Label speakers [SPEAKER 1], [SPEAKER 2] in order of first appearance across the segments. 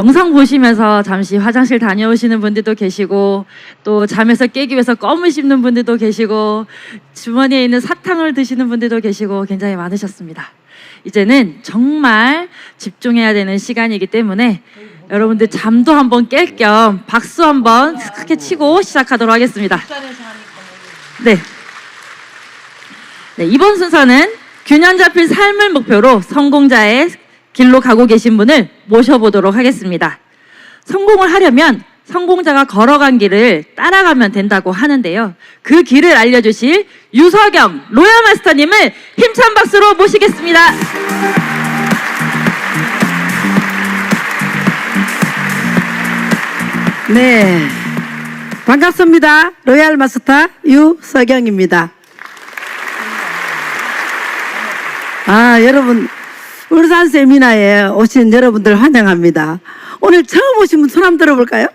[SPEAKER 1] 영상 보시면서 잠시 화장실 다녀오시는 분들도 계시고, 또 잠에서 깨기 위해서 껌을 씹는 분들도 계시고, 주머니에 있는 사탕을 드시는 분들도 계시고 굉장히 많으셨습니다. 이제는 정말 집중해야 되는 시간이기 때문에 여러분들 잠도 한번 깰 겸 박수 한번 크게 치고 시작하도록 하겠습니다. 네, 이번 순서는 균형 잡힌 삶을 목표로 성공자의 길로 가고 계신 분을 모셔보도록 하겠습니다. 성공을 하려면 성공자가 걸어간 길을 따라가면 된다고 하는데요. 그 길을 알려주실 유석영 로얄 마스터님을 힘찬 박수로 모시겠습니다.
[SPEAKER 2] 네, 반갑습니다. 로얄 마스터 유석영입니다. 여러분, 울산 세미나에 오신 여러분들 환영합니다. 오늘 처음 오신 분 손 한번 들어볼까요?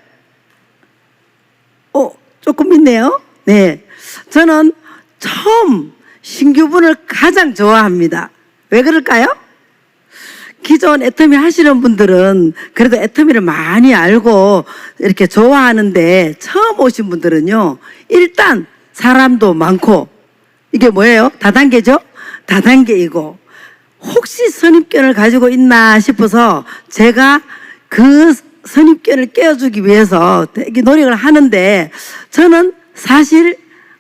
[SPEAKER 2] 조금 있네요. 네, 저는 처음 신규분을 가장 좋아합니다. 왜 그럴까요? 기존 애터미 하시는 분들은 그래도 애터미를 많이 알고 이렇게 좋아하는데, 처음 오신 분들은요, 일단 사람도 많고, 이게 뭐예요? 다단계죠? 다단계이고, 혹시 선입견을 가지고 있나 싶어서 제가 그 선입견을 깨워주기 위해서 되게 노력을 하는데, 저는 사실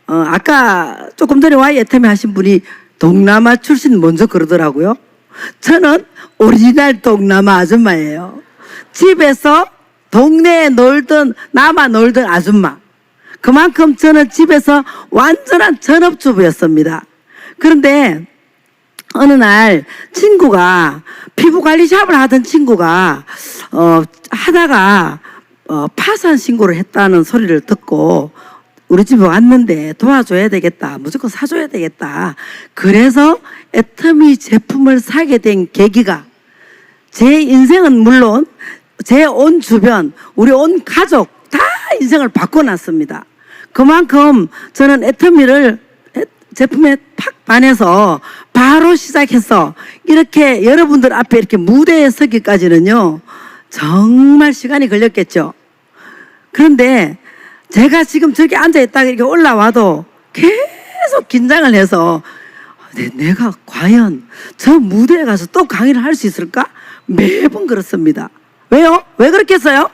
[SPEAKER 2] 아까 조금 전에 와이 애터미 하신 분이 동남아 출신 먼저 그러더라고요. 저는 오리지널 동남아 아줌마예요. 집에서 동네에 놀던 남아 놀던 아줌마. 그만큼 저는 집에서 완전한 전업주부였습니다. 그런데 어느 날 친구가, 피부관리샵을 하던 친구가 하다가 파산 신고를 했다는 소리를 듣고 우리 집에 왔는데 도와줘야 되겠다, 무조건 사줘야 되겠다. 그래서 애터미 제품을 사게 된 계기가, 제 인생은 물론 제 온 주변, 우리 온 가족 다 인생을 바꿔놨습니다. 그만큼 저는 애터미를 제품에 팍 반해서 바로 시작해서 이렇게 여러분들 앞에 이렇게 무대에 서기까지는요, 정말 시간이 걸렸겠죠. 그런데 제가 지금 저기 앉아있다가 이렇게 올라와도 계속 긴장을 해서 내가 과연 저 무대에 가서 또 강의를 할 수 있을까? 매번 그렇습니다. 왜요? 왜 그렇겠어요?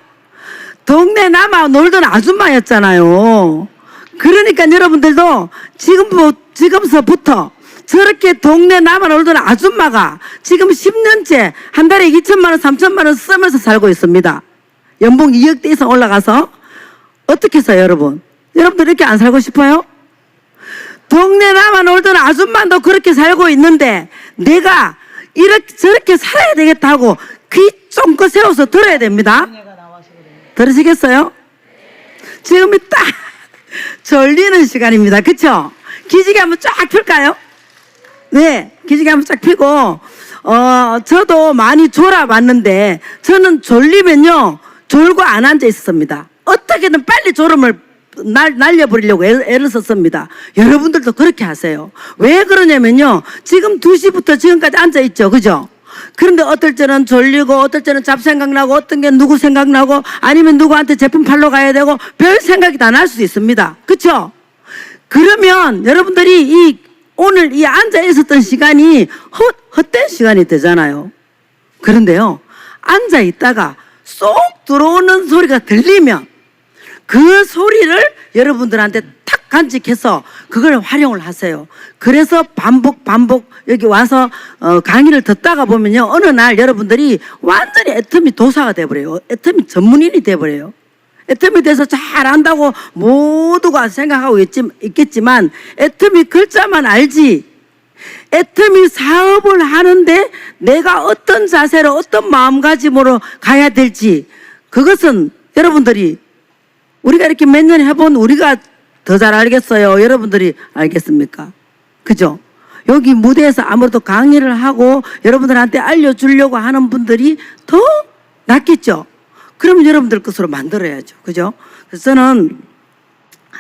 [SPEAKER 2] 동네 남아 놀던 아줌마였잖아요. 그러니까 여러분들도 지금서부터 저렇게 동네 남아 놀던 아줌마가 지금 10년째 한 달에 2천만 원, 3천만 원 쓰면서 살고 있습니다. 연봉 2억대 이상 올라가서. 어떻게 해서 여러분? 여러분들 이렇게 안 살고 싶어요? 동네 남아 놀던 아줌마도 그렇게 살고 있는데 내가 이렇게 저렇게 살아야 되겠다고 귀 쫑긋 세워서 들어야 됩니다. 들으시겠어요? 지금이 딱 졸리는 시간입니다. 그쵸? 기지개 한번 쫙 펼까요? 네, 기지개 한번 쫙 펴고, 저도 많이 졸아봤는데, 저는 졸리면요, 졸고 안 앉아 있었습니다. 어떻게든 빨리 졸음을 날려버리려고 애를 썼습니다. 여러분들도 그렇게 하세요. 왜 그러냐면요, 지금 2시부터 지금까지 앉아있죠. 그죠? 그런데 어떨 때는 졸리고, 어떨 때는 잡생각나고, 어떤 게 누구 생각나고, 아니면 누구한테 제품 팔러 가야 되고, 별 생각이 다 날 수 있습니다. 그쵸? 그러면 여러분들이 오늘 이 앉아 있었던 시간이 헛된 시간이 되잖아요. 그런데요, 앉아 있다가 쏙 들어오는 소리가 들리면 그 소리를 여러분들한테 탁 간직해서 그걸 활용을 하세요. 그래서 반복 여기 와서 강의를 듣다가 보면요, 어느 날 여러분들이 완전히 애터미 도사가 돼버려요. 애터미 전문인이 돼버려요. 애터미에 대해서 잘 안다고 모두가 생각하고 있겠지만 애터미 글자만 알지, 애터미 사업을 하는데 내가 어떤 자세로 어떤 마음가짐으로 가야 될지, 그것은 여러분들이, 우리가 이렇게 몇 년 해본 우리가 더 잘 알겠어요? 여러분들이 알겠습니까? 그죠? 여기 무대에서 아무래도 강의를 하고 여러분들한테 알려주려고 하는 분들이 더 낫겠죠? 그러면 여러분들 것으로 만들어야죠. 그죠? 그래서 저는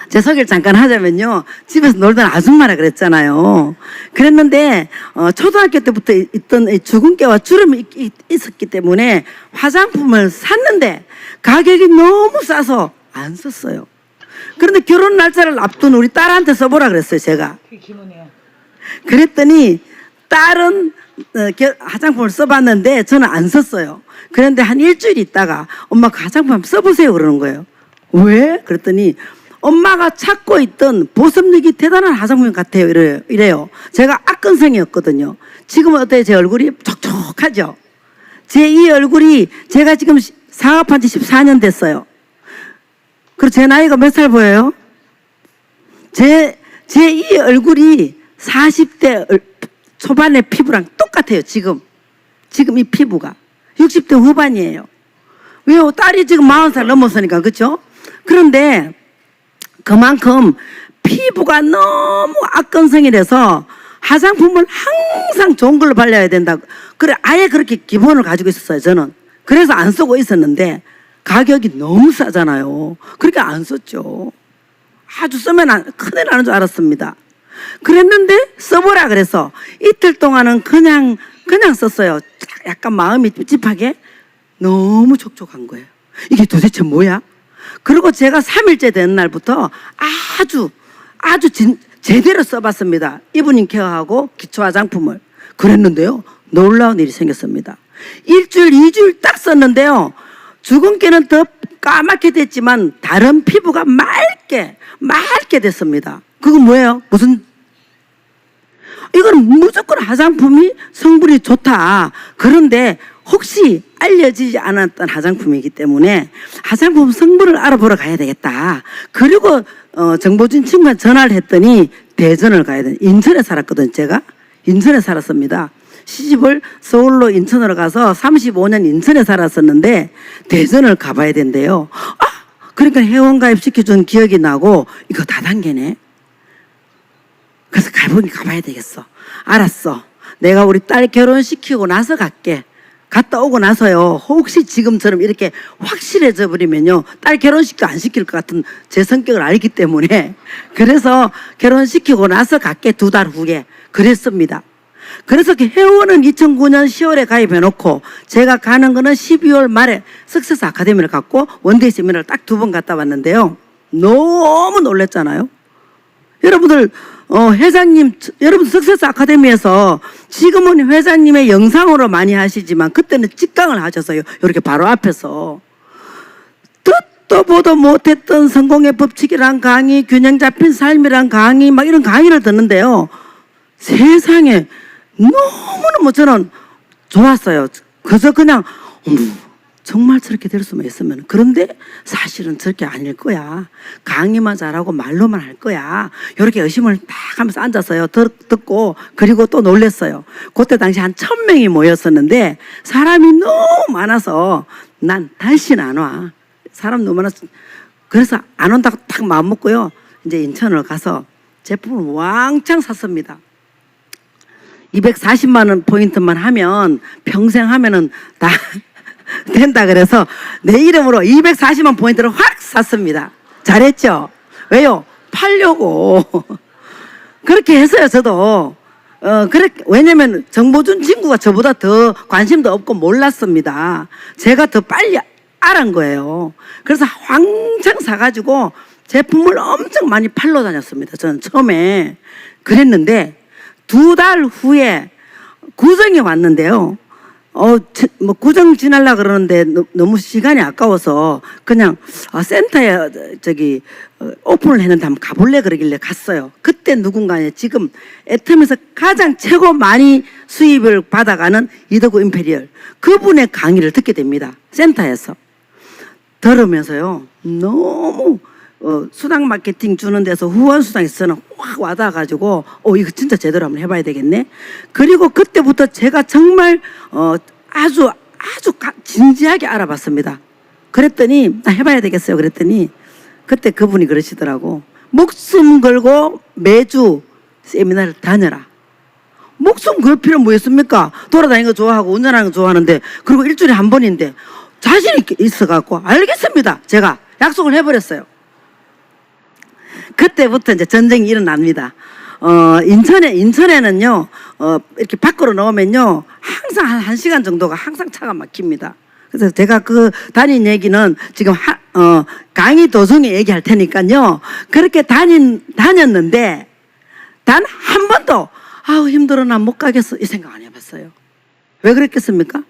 [SPEAKER 2] 제 소개를 잠깐 하자면요. 집에서 놀던 아줌마라 그랬잖아요. 그랬는데 초등학교 때부터 있던 이 주근깨와 주름이 있었기 때문에 화장품을 샀는데 가격이 너무 싸서 안 썼어요. 그런데 결혼 날짜를 앞둔 우리 딸한테 써보라 그랬어요, 제가. 그랬더니 딸은 화장품을 써봤는데 저는 안 썼어요. 그런데 한 일주일 있다가 엄마 그 화장품 한번 써보세요 그러는 거예요. 왜? 그랬더니 엄마가 찾고 있던 보습력이 대단한 화장품 같아요. 이래요. 제가 악건성이었거든요. 지금은 어때요? 제 얼굴이 촉촉하죠? 제 이 얼굴이 제가 지금 사업한 지 14년 됐어요. 그리고 제 나이가 몇 살 보여요? 제 이 얼굴이 40대 초반의 피부랑 똑같아요. 지금 이 피부가 60대 후반이에요. 왜요? 딸이 지금 40살 넘었으니까. 그렇죠? 그런데 그만큼 피부가 너무 악건성이라서 화장품을 항상 좋은 걸로 발라야 된다. 그래, 아예 그렇게 기본을 가지고 있었어요, 저는. 그래서 안 쓰고 있었는데 가격이 너무 싸잖아요. 그러니까 안 썼죠. 아주 쓰면 큰일 나는 줄 알았습니다. 그랬는데 써보라 그래서 이틀 동안은 그냥 썼어요. 약간 마음이 찝찝하게 너무 촉촉한 거예요. 이게 도대체 뭐야? 그리고 제가 3일째 된 날부터 아주 제대로 써봤습니다. 이브닝 케어하고 기초 화장품을. 그랬는데요, 놀라운 일이 생겼습니다. 일주일, 2주일 딱 썼는데요, 주근깨는 더 까맣게 됐지만 다른 피부가 맑게 됐습니다. 그건 뭐예요? 이건 무조건 화장품이 성분이 좋다. 그런데 혹시 알려지지 않았던 화장품이기 때문에 화장품 성분을 알아보러 가야 되겠다. 그리고 정보준 친구한테 전화를 했더니 대전을 가야 돼. 인천에 살았거든요. 제가 인천에 살았습니다. 시집을 서울로 인천으로 가서 35년 인천에 살았었는데 대전을 가봐야 된대요. 그러니까 회원가입 시켜준 기억이 나고 이거 다단계네. 그래서 가봐야 되겠어. 알았어. 내가 우리 딸 결혼시키고 나서 갈게. 갔다 오고 나서요, 혹시 지금처럼 이렇게 확실해져 버리면요, 딸 결혼식도 안 시킬 것 같은 제 성격을 알기 때문에, 그래서 결혼시키고 나서 갈게, 2달 후에. 그랬습니다. 그래서 회원은 2009년 10월에 가입해놓고 제가 가는 거는 12월 말에 석세스 아카데미를 갔고 원데이 세미나를 딱 2번 갔다 왔는데요, 너무 놀랬잖아요. 여러분들 회장님, 여러분 석세스 아카데미에서 지금은 회장님의 영상으로 많이 하시지만 그때는 직강을 하셔서요, 이렇게 바로 앞에서 듣도 보도 못했던 성공의 법칙이란 강의, 균형 잡힌 삶이란 강의, 막 이런 강의를 듣는데요, 세상에 너무너무 저는 좋았어요. 그래서 그냥 정말 저렇게 될 수만 있으면. 그런데 사실은 저렇게 아닐 거야. 강의만 잘하고 말로만 할 거야. 이렇게 의심을 딱 하면서 앉아서요, 듣고, 그리고 또 놀랬어요. 그때 당시 한 1000명이 모였었는데 사람이 너무 많아서 난 다시는 안 와. 사람 너무 많아서. 그래서 안 온다고 딱 마음 먹고요, 이제 인천을 가서 제품을 왕창 샀습니다. 240만 원 포인트만 하면 평생 하면은 다 된다 그래서 내 이름으로 240만 포인트를 확 샀습니다. 잘했죠? 왜요? 팔려고. 그렇게 했어요, 저도. 왜냐면 정보준 친구가 저보다 더 관심도 없고 몰랐습니다. 제가 더 빨리 알은 거예요. 그래서 왕창 사가지고 제품을 엄청 많이 팔러 다녔습니다. 저는 처음에. 그랬는데 2달 후에 구정이 왔는데요. 뭐 구정 지나려고 그러는데 너무 시간이 아까워서 그냥 센터에 오픈을 했는데 한번 가볼래 그러길래 갔어요. 그때 누군가에 지금 애텀에서 가장 최고 많이 수입을 받아가는 이덕우 임페리얼, 그분의 강의를 듣게 됩니다. 센터에서. 들으면서요, 너무 수당 마케팅 주는 데서 후원 수당에서 저는 확 와닿아가지고 이거 진짜 제대로 한번 해봐야 되겠네. 그리고 그때부터 제가 정말 아주 진지하게 알아봤습니다. 그랬더니 나 해봐야 되겠어요. 그랬더니 그때 그분이 그러시더라고. 목숨 걸고 매주 세미나를 다녀라. 목숨 걸 필요는 뭐였습니까? 돌아다니는 거 좋아하고 운전하는 거 좋아하는데, 그리고 일주일에 한 번인데 자신 있게 있어갖고 알겠습니다. 제가 약속을 해버렸어요. 그때부터 이제 전쟁이 일어납니다. 인천에는요, 이렇게 밖으로 나오면요, 항상 한 1시간 정도가 항상 차가 막힙니다. 그래서 제가 그 다닌 얘기는 지금 강의 도중에 얘기할 테니까요. 그렇게 다녔는데, 단 한 번도, 아우, 힘들어, 난 못 가겠어. 이 생각 안 해봤어요. 왜 그랬겠습니까?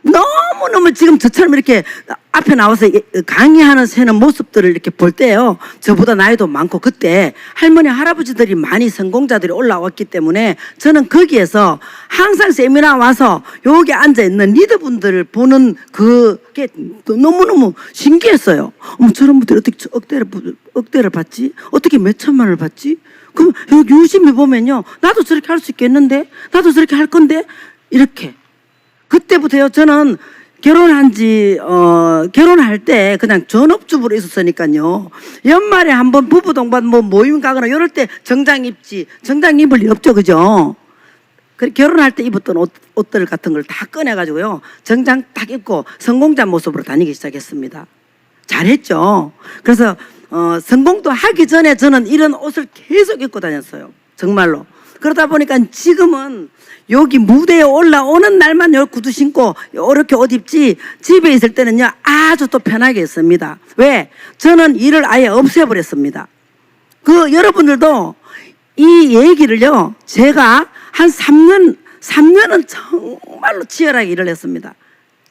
[SPEAKER 2] 너무너무 지금 저처럼 이렇게 앞에 나와서 강의하는 새는 모습들을 이렇게 볼 때요. 저보다 나이도 많고 그때 할머니, 할아버지들이 많이 성공자들이 올라왔기 때문에 저는 거기에서 항상 세미나 와서 여기 앉아있는 리더분들을 보는 그게 너무너무 신기했어요. 저런 분들이 어떻게 억대를 받지? 어떻게 몇 천만 원을 받지? 그럼 여기 유심히 보면요. 나도 저렇게 할 수 있겠는데? 나도 저렇게 할 건데? 이렇게. 그때부터요, 저는 결혼할 때 그냥 전업주부로 있었으니까요. 연말에 한번 부부 동반 모임 가거나 이럴 때 정장 입지. 정장 입을 일 없죠, 그죠? 결혼할 때 입었던 옷들 같은 걸 다 꺼내가지고요. 정장 딱 입고 성공자 모습으로 다니기 시작했습니다. 잘했죠. 그래서, 성공도 하기 전에 저는 이런 옷을 계속 입고 다녔어요. 정말로. 그러다 보니까 지금은 여기 무대에 올라오는 날만 요 구두 신고 이렇게 옷 입지 집에 있을 때는요 아주 또 편하게 했습니다. 왜? 저는 일을 아예 없애버렸습니다. 여러분들도 이 얘기를요 제가 한 3년은 정말로 치열하게 일을 했습니다.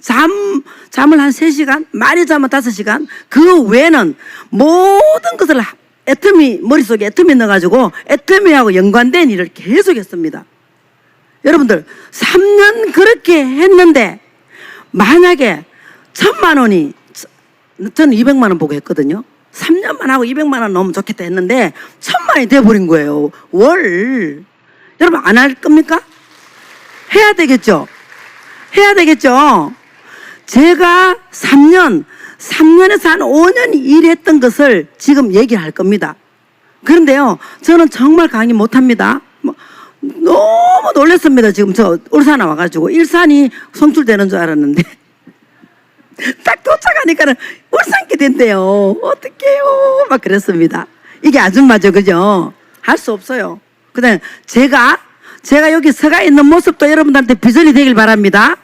[SPEAKER 2] 잠을 한 3시간, 많이 자면 5시간, 그 외에는 모든 것을 머릿속에 애터미 넣어가지고 애터미하고 연관된 일을 계속 했습니다. 여러분들 3년 그렇게 했는데 만약에 1,000만 원이 저는 200만 원 보고 했거든요. 3년만 하고 200만 원 넣으면 좋겠다 했는데 1,000만 원이 돼버린 거예요. 월. 여러분 안 할 겁니까? 해야 되겠죠? 해야 되겠죠? 제가 3년에서 한 5년 일했던 것을 지금 얘기를 할 겁니다. 그런데요, 저는 정말 강의 못합니다. 너무 놀랐습니다. 지금 저 울산 와가지고 일산이 송출되는 줄 알았는데 딱 도착하니까는 울산께 된대요. 어떡해요? 막 그랬습니다. 이게 아줌마죠, 그죠? 할 수 없어요. 그다음 제가 여기 서가 있는 모습도 여러분들한테 비전이 되길 바랍니다.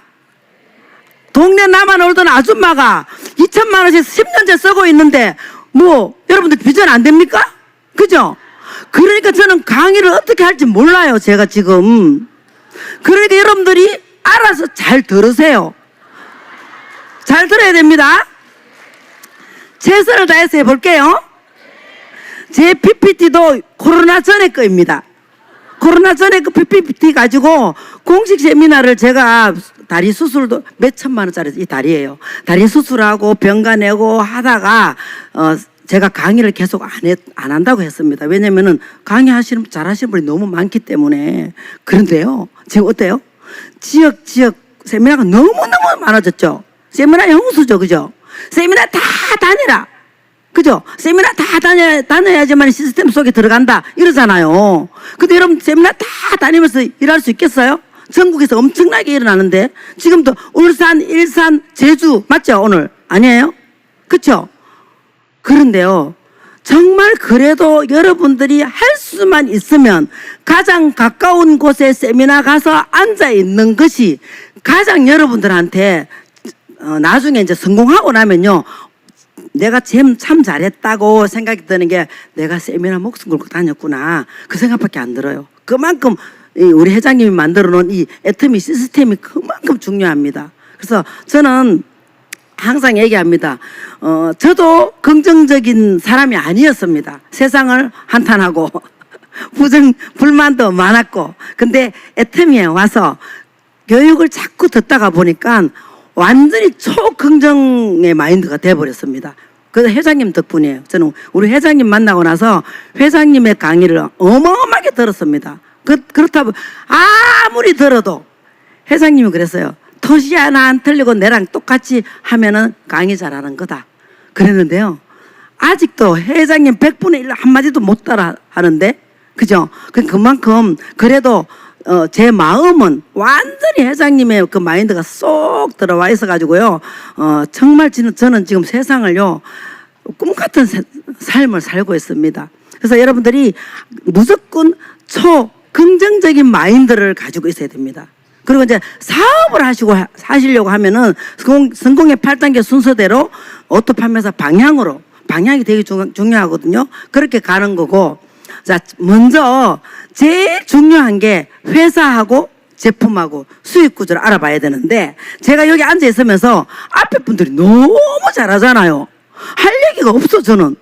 [SPEAKER 2] 동네 나만 놀던 아줌마가 2,000만 원씩 10년째 쓰고 있는데 여러분들 비전 안 됩니까? 그죠? 그러니까 저는 강의를 어떻게 할지 몰라요, 제가 지금. 그러니까 여러분들이 알아서 잘 들으세요. 잘 들어야 됩니다. 최선을 다해서 해볼게요. 제 PPT도 코로나 전에 거입니다. 코로나 전에 그 PPT 가지고 공식 세미나를 제가 다리 수술도 몇 천만 원짜리 이 다리예요. 다리 수술하고 병가 내고 하다가 제가 강의를 계속 안 한다고 했습니다. 왜냐면은 잘하시는 분이 너무 많기 때문에. 그런데요, 지금 어때요? 지역 세미나가 너무너무 많아졌죠. 세미나 형수죠, 그죠? 세미나 다 다니라. 그죠? 세미나 다 다녀야지만 시스템 속에 들어간다. 이러잖아요. 근데 여러분, 세미나 다 다니면서 일할 수 있겠어요? 전국에서 엄청나게 일어나는데, 지금도 울산, 일산, 제주, 맞죠? 오늘. 아니에요? 그쵸? 그런데요, 정말 그래도 여러분들이 할 수만 있으면 가장 가까운 곳에 세미나 가서 앉아 있는 것이 가장 여러분들한테 나중에 이제 성공하고 나면요, 내가 참 잘했다고 생각이 드는 게 내가 세미나 목숨 걸고 다녔구나. 그 생각밖에 안 들어요. 그만큼 우리 회장님이 만들어 놓은 이 애터미 시스템이 그만큼 중요합니다. 그래서 저는 항상 얘기합니다. 저도 긍정적인 사람이 아니었습니다. 세상을 한탄하고 불만도 많았고. 근데 애터미에 와서 교육을 자꾸 듣다가 보니까 완전히 초긍정의 마인드가 돼버렸습니다. 그래서 회장님 덕분이에요. 저는 우리 회장님 만나고 나서 회장님의 강의를 어마어마하게 들었습니다. 그렇다고 아무리 들어도 회장님이 그랬어요. 토시 하나 안 틀리고 내랑 똑같이 하면은 강의 잘하는 거다. 그랬는데요, 아직도 회장님 100분의 1 한마디도 못 따라 하는데, 그죠? 그만큼 그래도 제 마음은 완전히 회장님의 그 마인드가 쏙 들어와 있어가지고요. 정말 저는 지금 세상을요, 꿈 같은 삶을 살고 있습니다. 그래서 여러분들이 무조건 긍정적인 마인드를 가지고 있어야 됩니다. 그리고 이제 사업을 하시려고 하면은 성공의 8단계 순서대로 오토 판매사 방향이 되게 중요하거든요. 그렇게 가는 거고, 자, 먼저 제일 중요한 게 회사하고 제품하고 수익 구조를 알아봐야 되는데, 제가 여기 앉아 있으면서 앞에 분들이 너무 잘하잖아요. 할 얘기가 없어, 저는.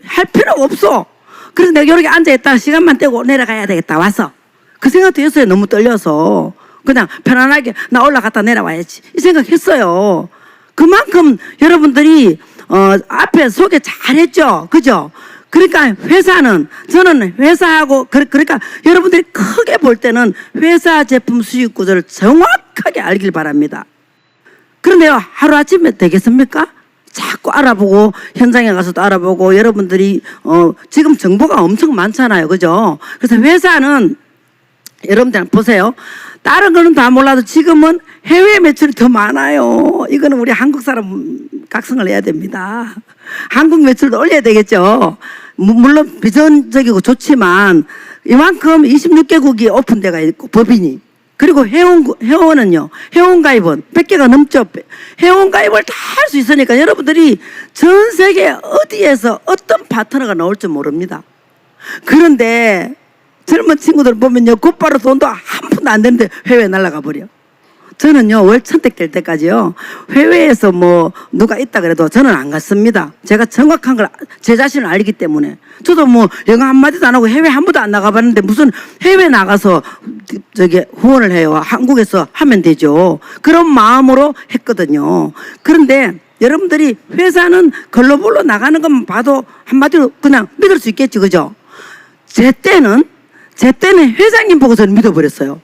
[SPEAKER 2] 할 필요가 없어. 그래서 내가 여기 앉아 있다가 시간만 떼고 내려가야 되겠다, 와서. 그 생각도 했어요. 너무 떨려서. 그냥 편안하게 나 올라갔다 내려와야지. 이 생각했어요. 그만큼 여러분들이 앞에 소개 잘했죠. 그죠? 그러니까 저는 회사하고 그러니까 여러분들이 크게 볼 때는 회사 제품 수익 구조를 정확하게 알길 바랍니다. 그런데요, 하루아침에 되겠습니까? 자꾸 알아보고 현장에 가서도 알아보고 여러분들이 지금 정보가 엄청 많잖아요. 그죠? 그래서 회사는 여러분들 보세요. 다른 거는 다 몰라도 지금은 해외 매출이 더 많아요. 이거는 우리 한국 사람 각성을 해야 됩니다. 한국 매출도 올려야 되겠죠. 물론 비전적이고 좋지만 이만큼 26개국이 오픈돼가 있고 법인이. 그리고 회원은요. 회원가입은 100개가 넘죠. 회원가입을 다 할 수 있으니까 여러분들이 전 세계 어디에서 어떤 파트너가 나올지 모릅니다. 그런데 젊은 친구들 보면요, 곧바로 돈도 한 푼도 안 되는데 해외에 날아가 버려. 저는요, 월 천택 될 때까지요, 해외에서 뭐 누가 있다 그래도 저는 안 갔습니다. 제가 정확한 걸 제 자신을 알기 때문에. 저도 뭐 영어 한마디도 안 하고 해외 한 번도 안 나가봤는데 무슨 해외 나가서 후원을 해요. 한국에서 하면 되죠. 그런 마음으로 했거든요. 그런데 여러분들이 회사는 글로벌로 나가는 것만 봐도 한마디로 그냥 믿을 수 있겠지, 그죠? 제 때는 회장님 보고 저는 믿어버렸어요.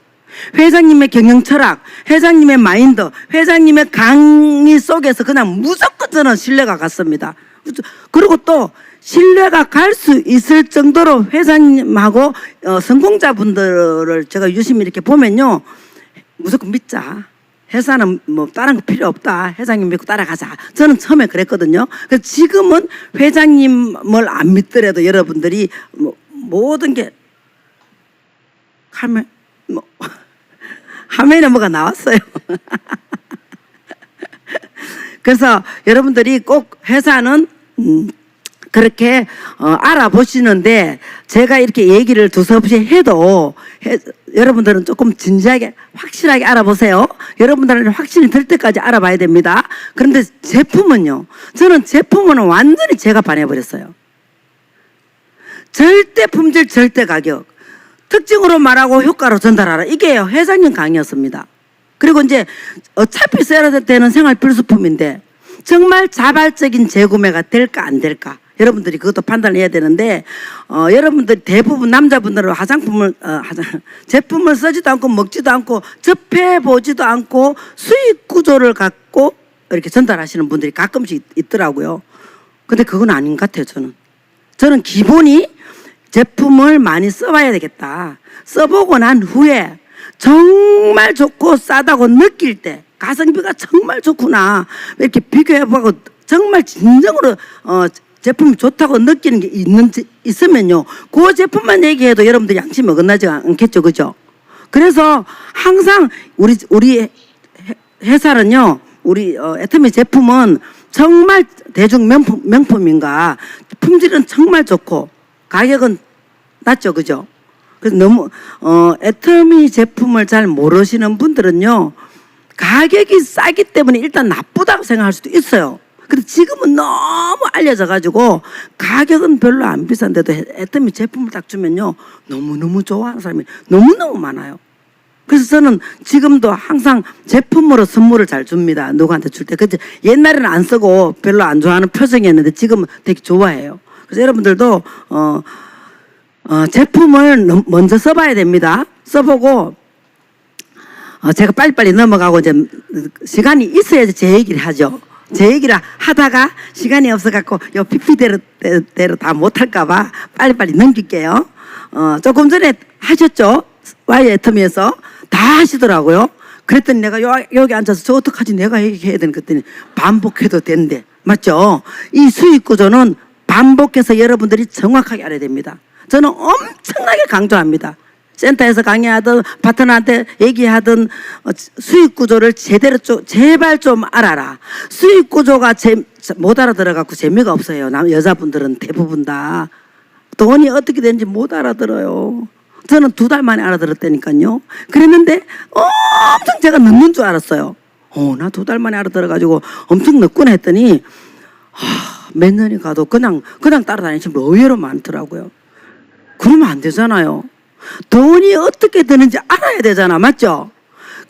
[SPEAKER 2] 회장님의 경영 철학, 회장님의 마인드, 회장님의 강의 속에서 그냥 무조건 저는 신뢰가 갔습니다. 그리고 또 신뢰가 갈 수 있을 정도로 회장님하고 성공자분들을 제가 유심히 이렇게 보면요, 무조건 믿자. 회사는 뭐 다른 거 필요 없다. 회장님 믿고 따라가자. 저는 처음에 그랬거든요. 그래서 지금은 회장님을 안 믿더라도 여러분들이 모든 게 화면에 뭐가 나왔어요. 그래서 여러분들이 꼭 회사는 그렇게 알아보시는데, 제가 이렇게 얘기를 두서없이 해도 여러분들은 조금 진지하게 확실하게 알아보세요. 여러분들은 확신이 들 때까지 알아봐야 됩니다. 그런데 제품은요, 저는 제품은 완전히 제가 반해버렸어요. 절대 품질, 절대 가격, 특징으로 말하고 효과로 전달하라. 이게 회장님 강의였습니다. 그리고 이제 어차피 써야 되는 생활 필수품인데 정말 자발적인 재구매가 될까 안 될까, 여러분들이 그것도 판단해야 되는데, 여러분들 대부분 남자분들은 제품을 쓰지도 않고 먹지도 않고 접해보지도 않고 수익 구조를 갖고 이렇게 전달하시는 분들이 가끔씩 있더라고요. 근데 그건 아닌 것 같아요. 저는 기본이 제품을 많이 써봐야 되겠다. 써보고 난 후에 정말 좋고 싸다고 느낄 때, 가성비가 정말 좋구나 이렇게 비교해보고 정말 진정으로 제품이 좋다고 느끼는 게 있으면요, 그 제품만 얘기해도 여러분들 양심이 어긋나지 않겠죠, 그죠? 그래서 항상 우리 회사는요, 우리 애터미 제품은 정말 대중 명품인가, 품질은 정말 좋고 가격은 낮죠, 그죠? 그래서 너무 애터미 제품을 잘 모르시는 분들은요, 가격이 싸기 때문에 일단 나쁘다고 생각할 수도 있어요. 근데 지금은 너무 알려져 가지고 가격은 별로 안 비싼데도 애터미 제품을 딱 주면요, 너무너무 좋아하는 사람이 너무너무 많아요. 그래서 저는 지금도 항상 제품으로 선물을 잘 줍니다. 누구한테 줄 때. 그치? 옛날에는 안 쓰고 별로 안 좋아하는 표정이었는데 지금은 되게 좋아해요. 그래서 여러분들도 제품을 먼저 써봐야 됩니다. 써보고 제가 빨리빨리 넘어가고 이제 시간이 있어야지 제 얘기를 하죠. 제 얘기를 하다가 시간이 없어갖고 요 PP대로 다 못할까봐 빨리빨리 넘길게요. 조금 전에 하셨죠? Y 애터미에서 다 하시더라고요. 그랬더니 내가 여기 앉아서 저 어떡하지, 내가 얘기해야 되는, 그랬더니 반복해도 된대. 맞죠? 이 수익 구조는 반복해서 여러분들이 정확하게 알아야 됩니다. 저는 엄청나게 강조합니다. 센터에서 강의하든 파트너한테 얘기하든 수익 구조를 제대로 제발 좀 알아라. 수익 구조가 못 알아들어갖고 재미가 없어요. 여자분들은 대부분 다 돈이 어떻게 되는지 못 알아들어요. 저는 2달 만에 알아들었다니까요. 그랬는데 엄청 제가 늦는 줄 알았어요. 나 2달 만에 알아들어가지고 엄청 늦구나 했더니 몇 년이 가도 그냥 따라다니시는 분 의외로 많더라고요. 그러면 안 되잖아요. 돈이 어떻게 되는지 알아야 되잖아. 맞죠?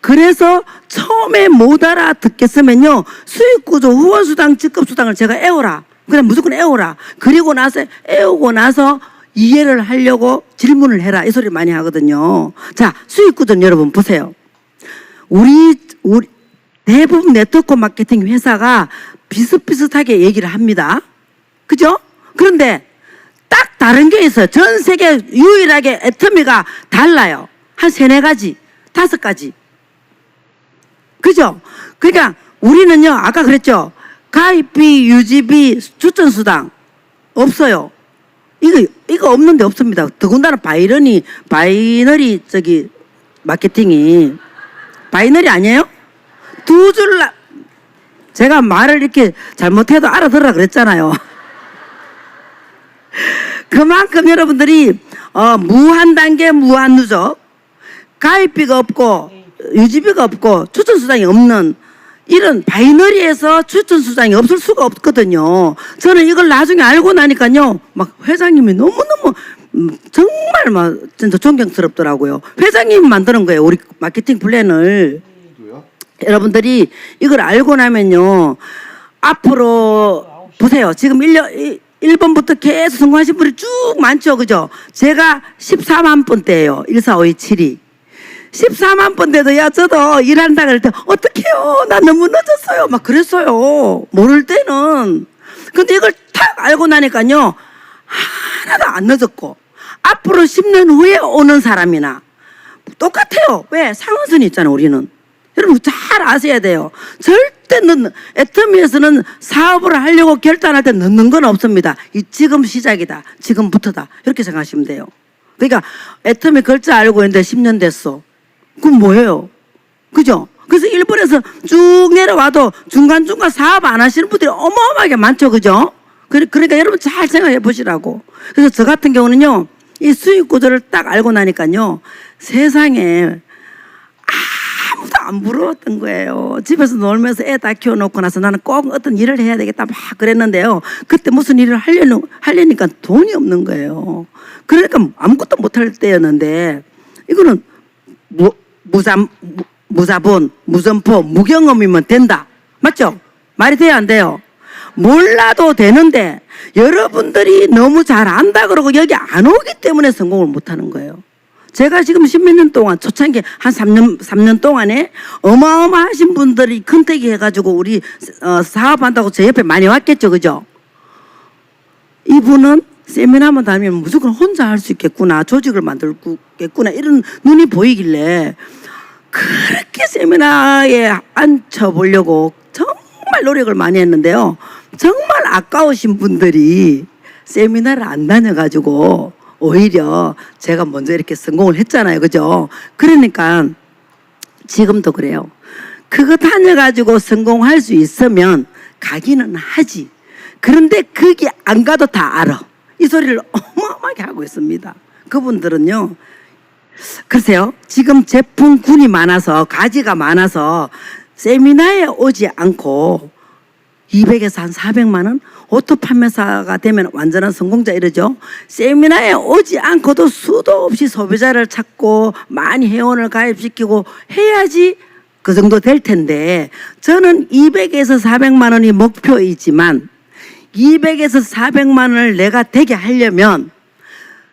[SPEAKER 2] 그래서 처음에 못 알아듣겠으면요, 수익구조, 후원수당, 직급수당을 제가 애워라. 그냥 무조건 애워라. 그리고 나서 애우고 나서 이해를 하려고 질문을 해라. 이 소리 많이 하거든요. 자, 수익구조는 여러분 보세요. 우리 대부분 네트워크 마케팅 회사가 비슷비슷하게 얘기를 합니다. 그죠? 그런데 딱 다른 게 있어요. 전 세계 유일하게 애터미가 달라요. 한 3-4가지, 5가지. 그죠? 그러니까 우리는요, 아까 그랬죠. 가입비, 유지비, 추천수당 없어요. 이거 없는데 없습니다. 더군다나 바이너리 마케팅이 바이너리 아니에요? 제가 말을 이렇게 잘못해도 알아들으라 그랬잖아요. 그만큼 여러분들이 무한 단계, 무한 누적, 가입비가 없고 유지비가 없고 추천수당이 없는 이런 바이너리에서 추천수당이 없을 수가 없거든요. 저는 이걸 나중에 알고 나니까요, 막 회장님이 너무너무 정말 막 진짜 존경스럽더라고요. 회장님이 만드는 거예요, 우리 마케팅 플랜을. 여러분들이 이걸 알고 나면요, 앞으로 보세요. 지금 1번부터 계속 성공하신 분이 쭉 많죠. 그죠? 제가 14만 번대예요. 14527이. 14만 번대도 야 저도 일한다 그럴 때 어떡해요. 나 너무 늦었어요. 막 그랬어요. 모를 때는. 근데 이걸 탁 알고 나니까요, 하나도 안 늦었고 앞으로 10년 후에 오는 사람이나 똑같아요. 왜? 상한선이 있잖아요. 우리는. 여러분 잘 아셔야 돼요. 절대 애터미에서는 사업을 하려고 결단할 때 늦는 건 없습니다. 지금 시작이다. 지금부터다. 이렇게 생각하시면 돼요. 그러니까 애터미 글자 알고 있는데 10년 됐어. 그럼 뭐예요? 그죠? 그래서 일본에서 쭉 내려와도 중간중간 사업 안 하시는 분들이 어마어마하게 많죠. 그죠? 그러니까 여러분 잘 생각해 보시라고. 그래서 저 같은 경우는요, 이 수익 구조를 딱 알고 나니까요, 세상에 아무도 안 부러웠던 거예요. 집에서 놀면서 애 다 키워놓고 나서 나는 꼭 어떤 일을 해야 되겠다 막 그랬는데요. 그때 무슨 일을 하려니까 돈이 없는 거예요. 그러니까 아무것도 못할 때였는데, 이거는 무자본, 무점포, 무경험이면 된다. 맞죠? 말이 돼야 안 돼요? 몰라도 되는데 여러분들이 너무 잘 안다 그러고 여기 안 오기 때문에 성공을 못하는 거예요. 제가 지금 10몇 년 동안, 초창기 한 3년 동안에 어마어마하신 분들이 컨택이 해가지고 우리 사업한다고 제 옆에 많이 왔겠죠. 그죠? 이분은 세미나만 다니면 무조건 혼자 할 수 있겠구나, 조직을 만들겠구나, 이런 눈이 보이길래 그렇게 세미나에 앉혀보려고 정말 노력을 많이 했는데요. 정말 아까우신 분들이 세미나를 안 다녀가지고 오히려 제가 먼저 이렇게 성공을 했잖아요. 그죠? 그러니까 지금도 그래요. 그거 다녀가지고 성공할 수 있으면 가기는 하지. 그런데 거기 안 가도 다 알아. 이 소리를 어마어마하게 하고 있습니다. 그분들은요, 글쎄요, 지금 제품군이 많아서, 가지가 많아서 세미나에 오지 않고 200에서 한 400만 원? 오토 판매사가 되면 완전한 성공자 이러죠. 세미나에 오지 않고도 수도 없이 소비자를 찾고 많이 회원을 가입시키고 해야지 그 정도 될 텐데, 저는 200에서 400만 원이 목표이지만 200에서 400만 원을 내가 되게 하려면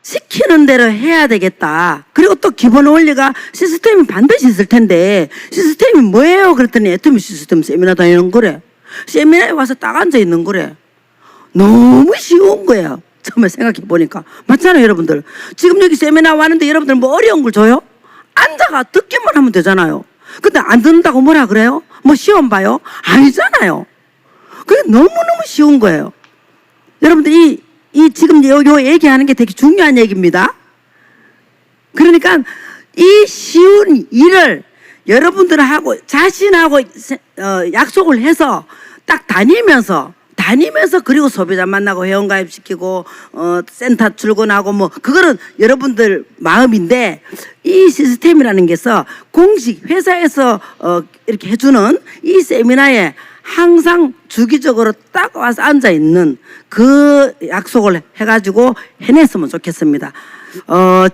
[SPEAKER 2] 시키는 대로 해야 되겠다. 그리고 또 기본 원리가 시스템이 반드시 있을 텐데, 시스템이 뭐예요? 그랬더니 애터미 시스템 세미나 다니는 거래. 세미나에 와서 딱 앉아 있는 거래. 너무 쉬운 거예요. 처음에 생각해 보니까. 맞잖아요, 여러분들. 지금 여기 세미나 왔는데 여러분들 뭐 어려운 걸 줘요? 앉아가 듣기만 하면 되잖아요. 근데 안 듣는다고 뭐라 그래요? 뭐 시험 봐요? 아니잖아요. 그게 너무너무 쉬운 거예요. 여러분들 이 지금 요 얘기하는 게 되게 중요한 얘기입니다. 그러니까 이 쉬운 일을 여러분들하고 자신하고 약속을 해서 딱 다니면서 그리고 소비자 만나고 회원가입시키고 센터 출근하고 뭐 그거는 여러분들 마음인데 이 시스템이라는 게서 공식 회사에서 이렇게 해주는 이 세미나에 항상 주기적으로 딱 와서 앉아 있는 그 약속을 해가지고 해냈으면 좋겠습니다.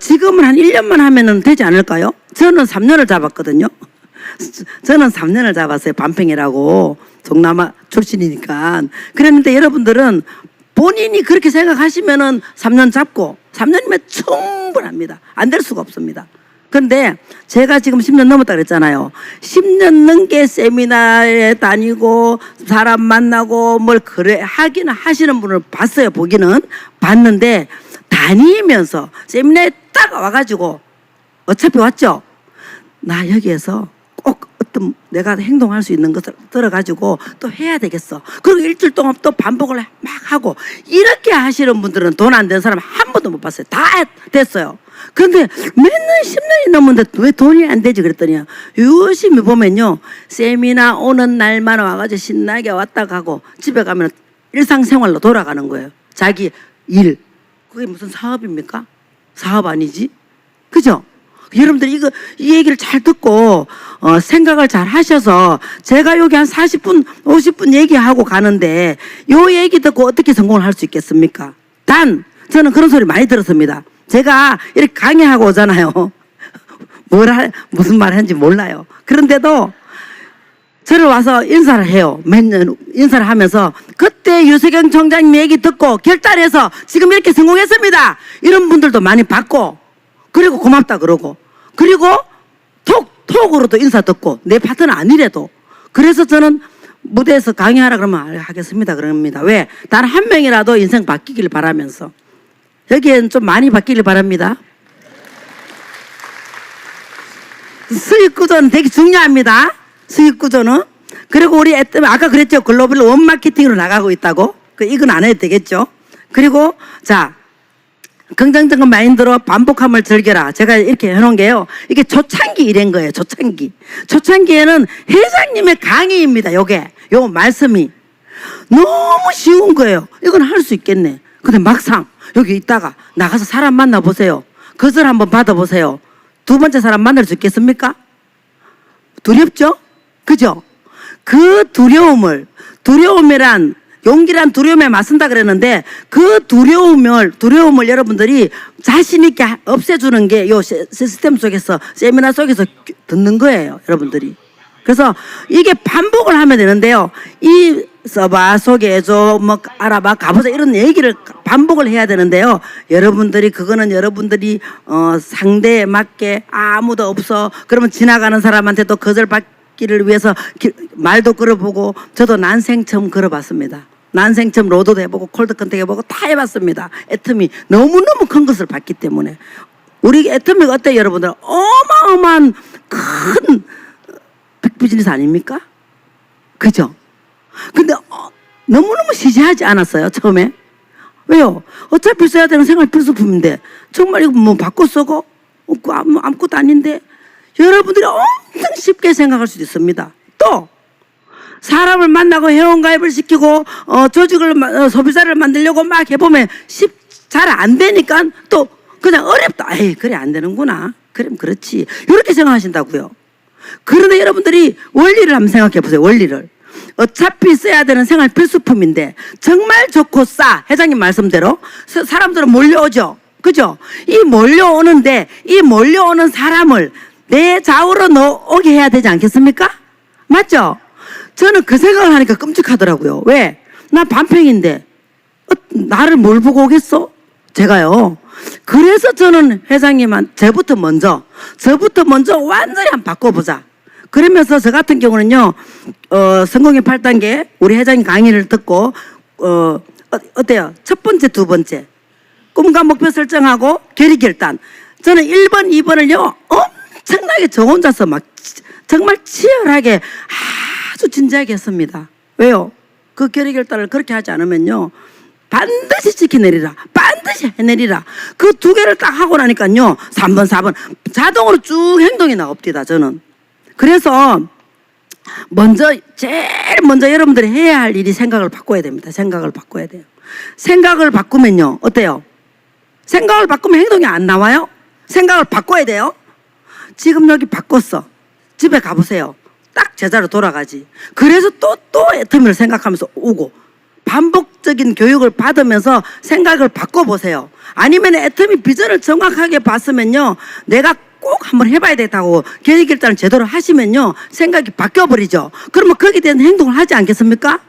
[SPEAKER 2] 지금은 한 1년만 하면은 되지 않을까요? 저는 3년을 잡았거든요. 저는 3년을 잡았어요. 반평이라고. 동남아 출신이니까. 그랬는데 여러분들은 본인이 그렇게 생각하시면은 3년 잡고 3년이면 충분합니다. 안 될 수가 없습니다. 그런데 제가 지금 10년 넘었다 그랬잖아요. 10년 넘게 세미나에 다니고 사람 만나고 뭘 그래 하기는 하시는 분을 봤어요. 보기는 봤는데 다니면서 세미나에 딱 와가지고 어차피 왔죠. 나 여기에서 꼭 어떤 내가 행동할 수 있는 것을 들어가지고 또 해야 되겠어. 그리고 일주일 동안 또 반복을 막 하고 이렇게 하시는 분들은 돈 안 되는 사람 한 번도 못 봤어요. 다 됐어요. 그런데 맨날 10년이 넘었는데 왜 돈이 안 되지 그랬더니 유심히 보면요. 세미나 오는 날만 와가지고 신나게 왔다 가고 집에 가면 일상생활로 돌아가는 거예요. 자기 일. 그게 무슨 사업입니까? 사업 아니지? 그죠? 여러분들 이 얘기를 잘 듣고 생각을 잘 하셔서 제가 여기 한 40분 50분 얘기하고 가는데 요 얘기 듣고 어떻게 성공을 할 수 있겠습니까? 단 저는 그런 소리 많이 들었습니다. 제가 이렇게 강의하고 오잖아요. 무슨 말 하는지 몰라요. 그런데도 저를 와서 인사를 해요. 몇 년 인사를 하면서 그때 유세경 총장님 얘기 듣고 결단해서 지금 이렇게 성공했습니다. 이런 분들도 많이 봤고 그리고 고맙다 그러고 그리고 톡으로도 인사 듣고 내 파트는 아니래도 그래서 저는 무대에서 강의하라 그러면 하겠습니다 그럽니다. 왜? 단 한 명이라도 인생 바뀌길 바라면서 여기엔 좀 많이 바뀌길 바랍니다. 수익 구조는 되게 중요합니다. 수익 구조는. 그리고 우리 아까 그랬죠. 글로벌 원마케팅으로 나가고 있다고. 이건 안 해도 되겠죠. 그리고 자 긍정적인 마인드로 반복함을 즐겨라. 제가 이렇게 해놓은 게요. 이게 초창기 일인 거예요. 초창기에는 회장님의 강의입니다. 요 말씀이 너무 쉬운 거예요. 이건 할 수 있겠네. 근데 막상 여기 있다가 나가서 사람 만나보세요. 거절 한번 받아보세요. 두 번째 사람 만날 수 있겠습니까? 두렵죠? 그죠? 그 두려움이란 용기란 두려움에 맞선다 그랬는데 그 두려움을 여러분들이 자신있게 없애주는 게 요 시스템 속에서 세미나 속에서 듣는 거예요. 여러분들이. 그래서 이게 반복을 하면 되는데요. 이 써봐, 소개해줘, 뭐 알아봐, 가보자 이런 얘기를 반복을 해야 되는데요. 그거는 여러분들이 상대에 맞게 아무도 없어. 그러면 지나가는 사람한테도 거절받기를 위해서 말도 걸어보고 저도 난생 처음 걸어봤습니다. 난생 처음 로드도 해보고 콜드 컨택 해보고 다 해봤습니다. 애터미 너무너무 큰 것을 봤기 때문에 우리 애터미가 어때요 여러분들? 어마어마한 큰 빅비즈니스 아닙니까? 그죠? 근데 너무너무 시시하지 않았어요 처음에? 왜요? 어차피 써야 되는 생활 필수품인데 정말 이거 뭐 바꿔 쓰고 아무것도 아닌데 여러분들이 엄청 쉽게 생각할 수도 있습니다. 또 사람을 만나고 회원가입을 시키고 소비자를 만들려고 막 해보면 잘 안 되니까 또 그냥 어렵다. 에이 그래 안 되는구나. 그럼 그렇지. 이렇게 생각하신다고요. 그런데 여러분들이 원리를 한번 생각해 보세요. 원리를. 어차피 써야 되는 생활 필수품인데 정말 좋고 싸. 회장님 말씀대로 사람들은 몰려오죠. 그죠? 이 몰려오는 사람을 내 좌우로 오게 해야 되지 않겠습니까? 맞죠? 저는 그 생각을 하니까 끔찍하더라고요. 왜? 나 반평인데 나를 뭘 보고 오겠어? 제가요. 그래서 저는 회장님한테 저부터 먼저 완전히 한번 바꿔보자. 그러면서 저 같은 경우는요. 성공의 8단계 우리 회장님 강의를 듣고 어때요? 첫 번째, 두 번째 꿈과 목표 설정하고 결의 결단. 저는 1번, 2번을요 엄청나게 저 혼자서 막 정말 치열하게 아주 진지하게 했습니다. 왜요? 그 결의결단을 그렇게 하지 않으면요 반드시 지켜내리라, 반드시 해내리라. 그 두 개를 딱 하고 나니까요 3번 4번 자동으로 쭉 행동이 나옵니다. 저는 그래서 제일 먼저 여러분들이 해야 할 일이 생각을 바꿔야 됩니다. 생각을 바꿔야 돼요. 생각을 바꾸면요 어때요? 생각을 바꾸면 행동이 안 나와요? 생각을 바꿔야 돼요. 지금 여기 바꿨어. 집에 가보세요. 딱 제자로 돌아가지. 그래서 또 애터미를 생각하면서 오고 반복적인 교육을 받으면서 생각을 바꿔보세요. 아니면 애터미 비전을 정확하게 봤으면요 내가 꼭 한번 해봐야 되겠다고 계획결단을 제대로 하시면요 생각이 바뀌어버리죠. 그러면 거기에 대한 행동을 하지 않겠습니까?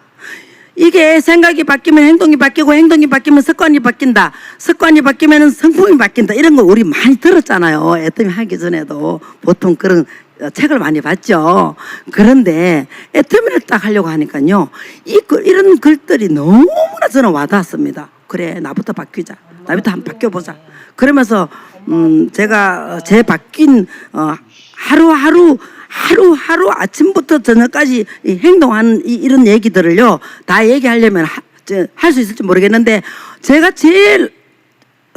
[SPEAKER 2] 이게 생각이 바뀌면 행동이 바뀌고 행동이 바뀌면 습관이 바뀐다. 습관이 바뀌면 성품이 바뀐다. 이런 거 우리 많이 들었잖아요. 애터미 하기 전에도 보통 그런 책을 많이 봤죠. 그런데 애터미를 딱 하려고 하니까요 이런 글들이 너무나 저는 와닿았습니다. 그래 나부터 바뀌자. 나부터 한번 바뀌어보자. 그러면서 제가 제 바뀐 하루하루 아침부터 저녁까지 행동하는 이런 얘기들을요 다 얘기하려면 할 수 있을지 모르겠는데 제가 제일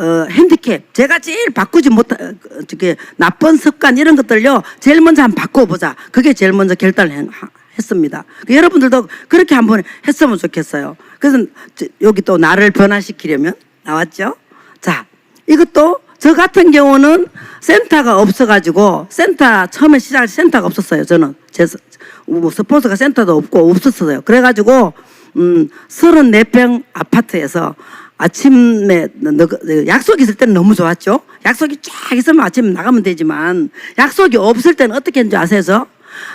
[SPEAKER 2] 핸디캡, 제가 제일 바꾸지 못한 나쁜 습관 이런 것들요 제일 먼저 한번 바꿔보자. 그게 제일 먼저 결단을 했습니다. 여러분들도 그렇게 한번 했으면 좋겠어요. 그래서 여기 또 나를 변화시키려면 나왔죠. 자, 이것도 저 같은 경우는 센터가 없어가지고 처음에 시작할 때 센터가 없었어요. 저는 뭐 스폰서가 센터도 없었어요. 그래가지고 34평 아파트에서 아침에 약속이 있을 때는 너무 좋았죠. 약속이 쫙 있으면 아침에 나가면 되지만 약속이 없을 때는 어떻게 했는지 아세요?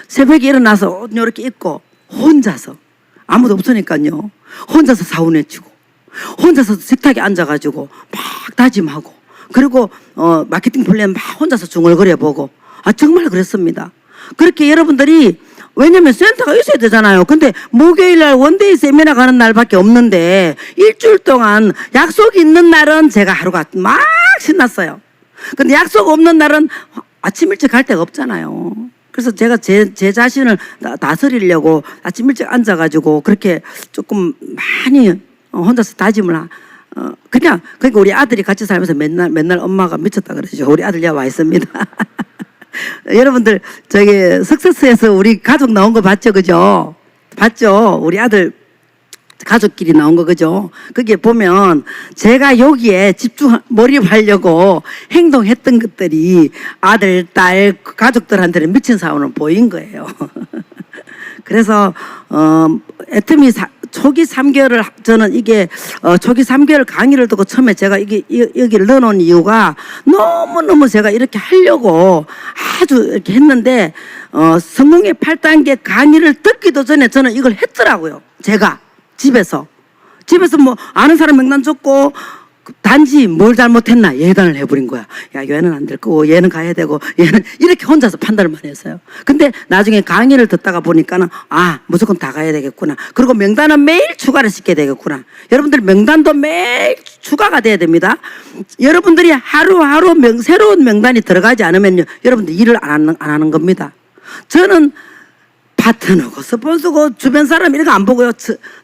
[SPEAKER 2] 새벽에 일어나서 옷 이렇게 입고 혼자서 아무도 없으니까요 혼자서 사원 외치고 혼자서 식탁에 앉아가지고 막 다짐하고 그리고 마케팅 플랜 막 혼자서 중얼거려 보고 정말 그랬습니다. 그렇게 여러분들이 왜냐면 센터가 있어야 되잖아요. 근데 목요일날 원데이 세미나 가는 날밖에 없는데 일주일 동안 약속이 있는 날은 제가 하루가 막 신났어요. 근데 약속 없는 날은 아침 일찍 갈 데가 없잖아요. 그래서 제가 제 자신을 다스리려고 아침 일찍 앉아가지고 그렇게 조금 많이 혼자서 다짐을 그러니까 우리 아들이 같이 살면서 맨날 엄마가 미쳤다 그러죠. 우리 아들 와 있습니다. 여러분들 석세스에서 우리 가족 나온 거 봤죠, 그죠? 봤죠? 우리 아들 가족끼리 나온 거 그죠? 그게 보면 제가 여기에 몰입하려고 행동했던 것들이 아들, 딸, 가족들한테는 미친 사원은 보인 거예요. 그래서 애터미 초기 3개월을 저는 이게 초기 3개월 강의를 듣고 처음에 제가 여기를 넣어놓은 이유가 너무너무 제가 이렇게 하려고 아주 이렇게 했는데 성공의 8단계 강의를 듣기도 전에 저는 이걸 했더라고요. 제가 집에서 뭐 아는 사람 명단 적고 단지 뭘 잘못했나 예단을 해버린 거야. 야 얘는 안 될 거고 얘는 가야 되고 얘는 이렇게 혼자서 판단을 많이 했어요. 근데 나중에 강의를 듣다가 보니까는 무조건 다 가야 되겠구나. 그리고 명단은 매일 추가를 시켜야 되겠구나. 여러분들 명단도 매일 추가가 돼야 됩니다. 여러분들이 하루하루 새로운 명단이 들어가지 않으면요 여러분들 일을 안 하는 겁니다. 저는 파트너고 스폰서고 주변 사람 이런 거 안 보고요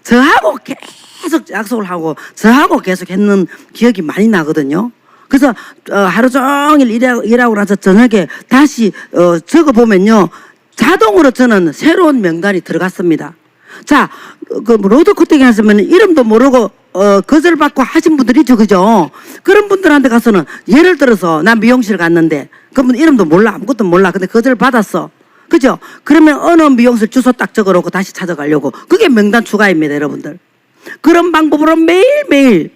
[SPEAKER 2] 저하고 계속 약속을 하고 저하고 계속 했는 기억이 많이 나거든요. 그래서 하루 종일 일하고 나서 저녁에 다시 적어보면요 자동으로 저는 새로운 명단이 들어갔습니다. 자, 그 로드 코팅이 하시면 이름도 모르고 거절받고 하신 분들이 있죠, 그죠? 그런 분들한테 가서는 예를 들어서 나 미용실 갔는데 그분 이름도 몰라 아무것도 몰라 근데 거절 받았어. 그죠? 그러면 어느 미용실 주소 딱 적어놓고 다시 찾아가려고 그게 명단 추가입니다, 여러분들. 그런 방법으로 매일매일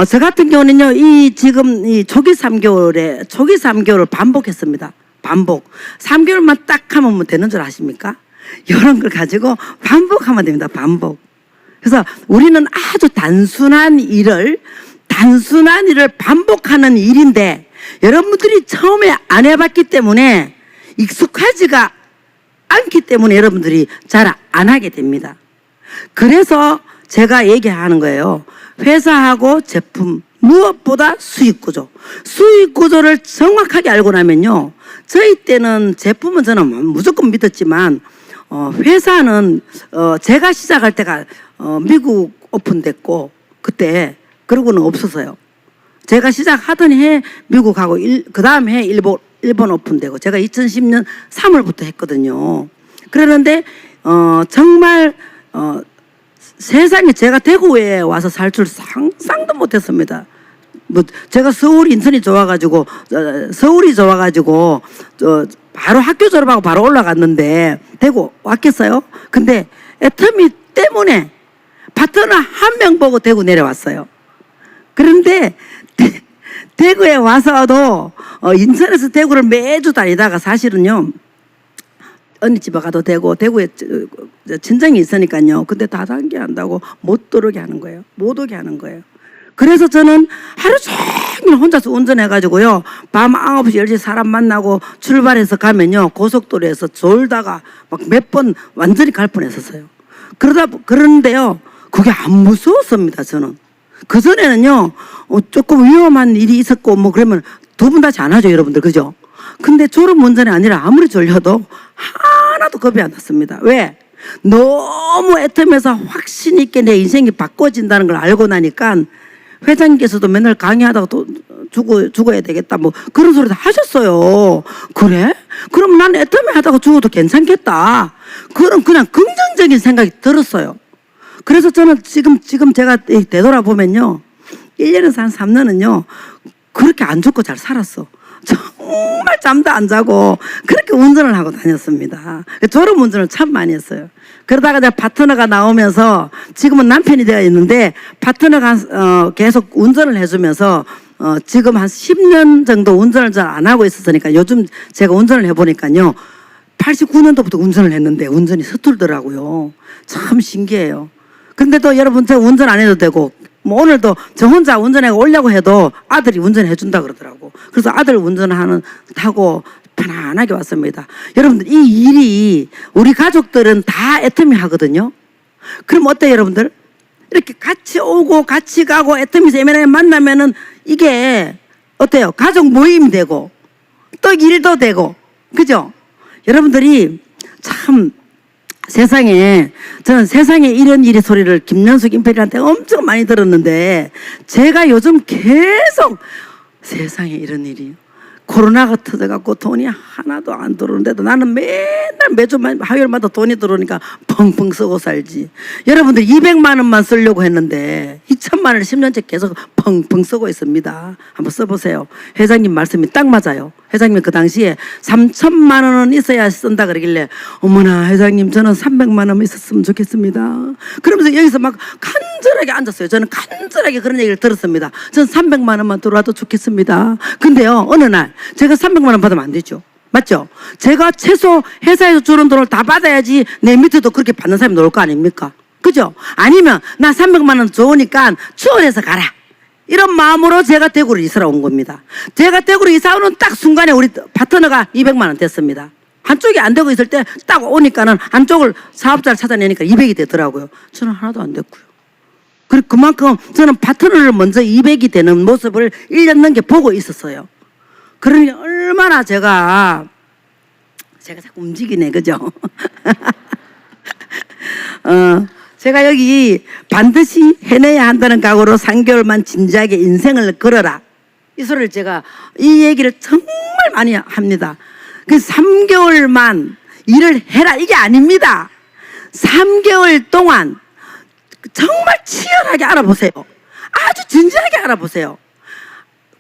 [SPEAKER 2] 저 같은 경우는요 지금 이 초기 3개월을 반복했습니다. 반복 3개월만 딱 하면 뭐 되는 줄 아십니까? 이런 걸 가지고 반복하면 됩니다. 반복. 그래서 우리는 아주 단순한 일을 반복하는 일인데 여러분들이 처음에 안 해봤기 때문에 익숙하지가 않기 때문에 여러분들이 잘 안 하게 됩니다. 그래서 제가 얘기하는 거예요. 회사하고 제품 무엇보다 수익구조. 수익구조를 정확하게 알고 나면요. 저희 때는 제품은 저는 무조건 믿었지만 회사는 제가 시작할 때가 미국 오픈됐고 그때 그러고는 없었어요. 제가 시작하던 해 미국하고 그 다음 해 일본 오픈되고 제가 2010년 3월부터 했거든요. 그러는데 정말 세상에 제가 대구에 와서 살 줄 상상도 못했습니다. 뭐 제가 서울 인천이 좋아가지고 서울이 좋아가지고 바로 학교 졸업하고 바로 올라갔는데 대구 왔겠어요? 근데 애터미 때문에 파트너 한 명 보고 대구 내려왔어요. 그런데 대구에 와서도 인천에서 대구를 매주 다니다가 사실은요 언니 집에 가도 되고 대구에 친정이 있으니까요. 근데 다단계 한다고 못 들어오게 하는 거예요. 못 오게 하는 거예요. 그래서 저는 하루 종일 혼자서 운전해가지고요. 밤 9시, 10시 사람 만나고 출발해서 가면요. 고속도로에서 졸다가 막 몇 번 완전히 갈 뻔했었어요. 그러는데요. 그게 안 무서웠습니다, 저는. 그전에는요. 조금 위험한 일이 있었고 뭐 그러면 두 분 다시 안 하죠, 여러분들. 그죠? 근데 졸음 운전이 아니라 아무리 졸려도 하나도 겁이 안 났습니다. 왜? 너무 애텀해서 확신 있게 내 인생이 바꿔진다는 걸 알고 나니까 회장님께서도 맨날 강의하다가 또 죽어야 되겠다 뭐 그런 소리 다 하셨어요. 그래? 그럼 난 애터미 하다가 죽어도 괜찮겠다. 그냥 긍정적인 생각이 들었어요. 그래서 저는 지금 제가 되돌아보면요. 1년에서 한 3년은요. 그렇게 안 죽고 잘 살았어. 정말 잠도 안 자고 그렇게 운전을 하고 다녔습니다. 졸음 운전을 참 많이 했어요. 그러다가 이제 파트너가 나오면서 지금은 남편이 되어 있는데 파트너가 계속 운전을 해주면서 지금 한 10년 정도 운전을 잘 안 하고 있었으니까 요즘 제가 운전을 해보니까요. 89년도부터 운전을 했는데 운전이 서툴더라고요. 참 신기해요. 근데 또 여러분 저 운전 안 해도 되고 뭐 오늘도 저 혼자 운전해 오려고 해도 아들이 운전해 준다 그러더라고. 그래서 아들 타고 편안하게 왔습니다. 여러분들 이 일이 우리 가족들은 다 애터미 하거든요. 그럼 어때요 여러분들? 이렇게 같이 오고 같이 가고 애터미 세미나에 만나면은 이게 어때요? 가족 모임이 되고 또 일도 되고 그죠? 여러분들이 참 저는 세상에 이런 일의 소리를 김연숙 임페리한테 엄청 많이 들었는데 제가 요즘 계속 세상에 이런 일이 코로나가 터져갖고 돈이 하나도 안 들어오는데도 나는 맨날 매주 화요일마다 돈이 들어오니까 펑펑 쓰고 살지. 여러분들 200만 원만 쓰려고 했는데 2천만 원을 10년째 계속 펑펑 쓰고 있습니다. 한번 써보세요. 회장님 말씀이 딱 맞아요. 회장님 그 당시에 3천만 원은 있어야 쓴다 그러길래 어머나 회장님 저는 300만 원 있었으면 좋겠습니다. 그러면서 여기서 막 간절하게 앉았어요. 저는 간절하게 그런 얘기를 들었습니다. 저는 300만 원만 들어와도 좋겠습니다. 근데요 어느 날 제가 300만 원 받으면 안 되죠. 맞죠? 제가 최소 회사에서 주는 돈을 다 받아야지 내 밑에도 그렇게 받는 사람이 나올 거 아닙니까? 그죠? 아니면 나 300만 원 좋으니까 추월해서 가라. 이런 마음으로 제가 대구를 이사를 온 겁니다. 제가 대구를 이사 오는 딱 순간에 우리 파트너가 200만 원 됐습니다. 한쪽이 안 되고 있을 때 딱 오니까는 한쪽을 사업자를 찾아내니까 200이 되더라고요. 저는 하나도 안 됐고요. 그만큼 저는 파트너를 먼저 200이 되는 모습을 1년 넘게 보고 있었어요. 그러니 얼마나 제가 자꾸 움직이네, 그죠? 제가 여기 반드시 해내야 한다는 각오로 3개월만 진지하게 인생을 걸어라. 이 소리를 제가 이 얘기를 정말 많이 합니다. 그 3개월만 일을 해라 이게 아닙니다. 3개월 동안 정말 치열하게 알아보세요. 아주 진지하게 알아보세요.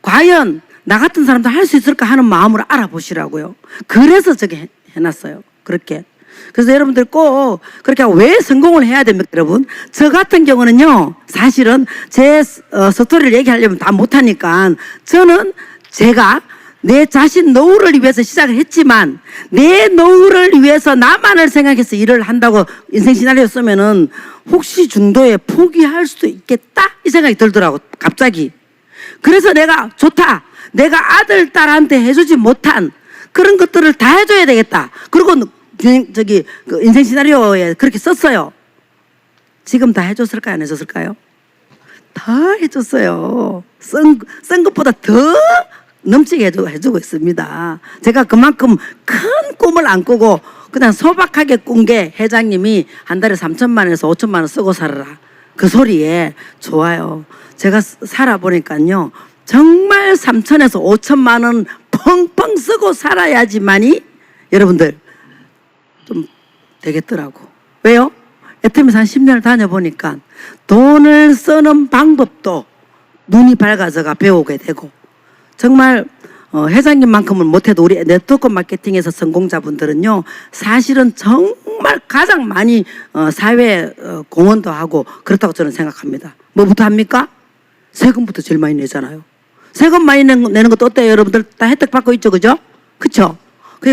[SPEAKER 2] 과연 나 같은 사람도 할 수 있을까 하는 마음으로 알아보시라고요. 그래서 저게 해놨어요. 그렇게. 그래서 여러분들 꼭 그렇게 하고 왜 성공을 해야 됩니까, 여러분? 저 같은 경우는요, 사실은 제 스토리를 얘기하려면 다 못하니까 저는 제가 내 자신 노후를 위해서 시작을 했지만 내 노후를 위해서 나만을 생각해서 일을 한다고 인생 시나리오 쓰면은 혹시 중도에 포기할 수도 있겠다? 이 생각이 들더라고, 갑자기. 그래서 내가 좋다. 내가 아들, 딸한테 해주지 못한 그런 것들을 다 해줘야 되겠다. 그리고 그 인생 시나리오에 그렇게 썼어요. 지금 다 해줬을까요? 안 해줬을까요? 다 해줬어요. 쓴 것보다 더 넘치게 해주고 있습니다. 제가 그만큼 큰 꿈을 안 꾸고 그냥 소박하게 꾼 게 회장님이 한 달에 3천만 원에서 5천만 원 쓰고 살아라. 그 소리에 좋아요. 제가 살아보니까요. 정말 3천에서 5천만 원 펑펑 쓰고 살아야지만이 여러분들 좀 되겠더라고. 왜요? 애터미에서 한 10년을 다녀보니까 돈을 쓰는 방법도 눈이 밝아져가 배우게 되고 정말 회장님만큼은 못해도 우리 네트워크 마케팅에서 성공자분들은요 사실은 정말 가장 많이 사회에 공헌도 하고 그렇다고 저는 생각합니다. 뭐부터 합니까? 세금부터 제일 많이 내잖아요. 세금 많이 내는 것도 어때요? 여러분들 다 혜택 받고 있죠, 그죠? 그쵸?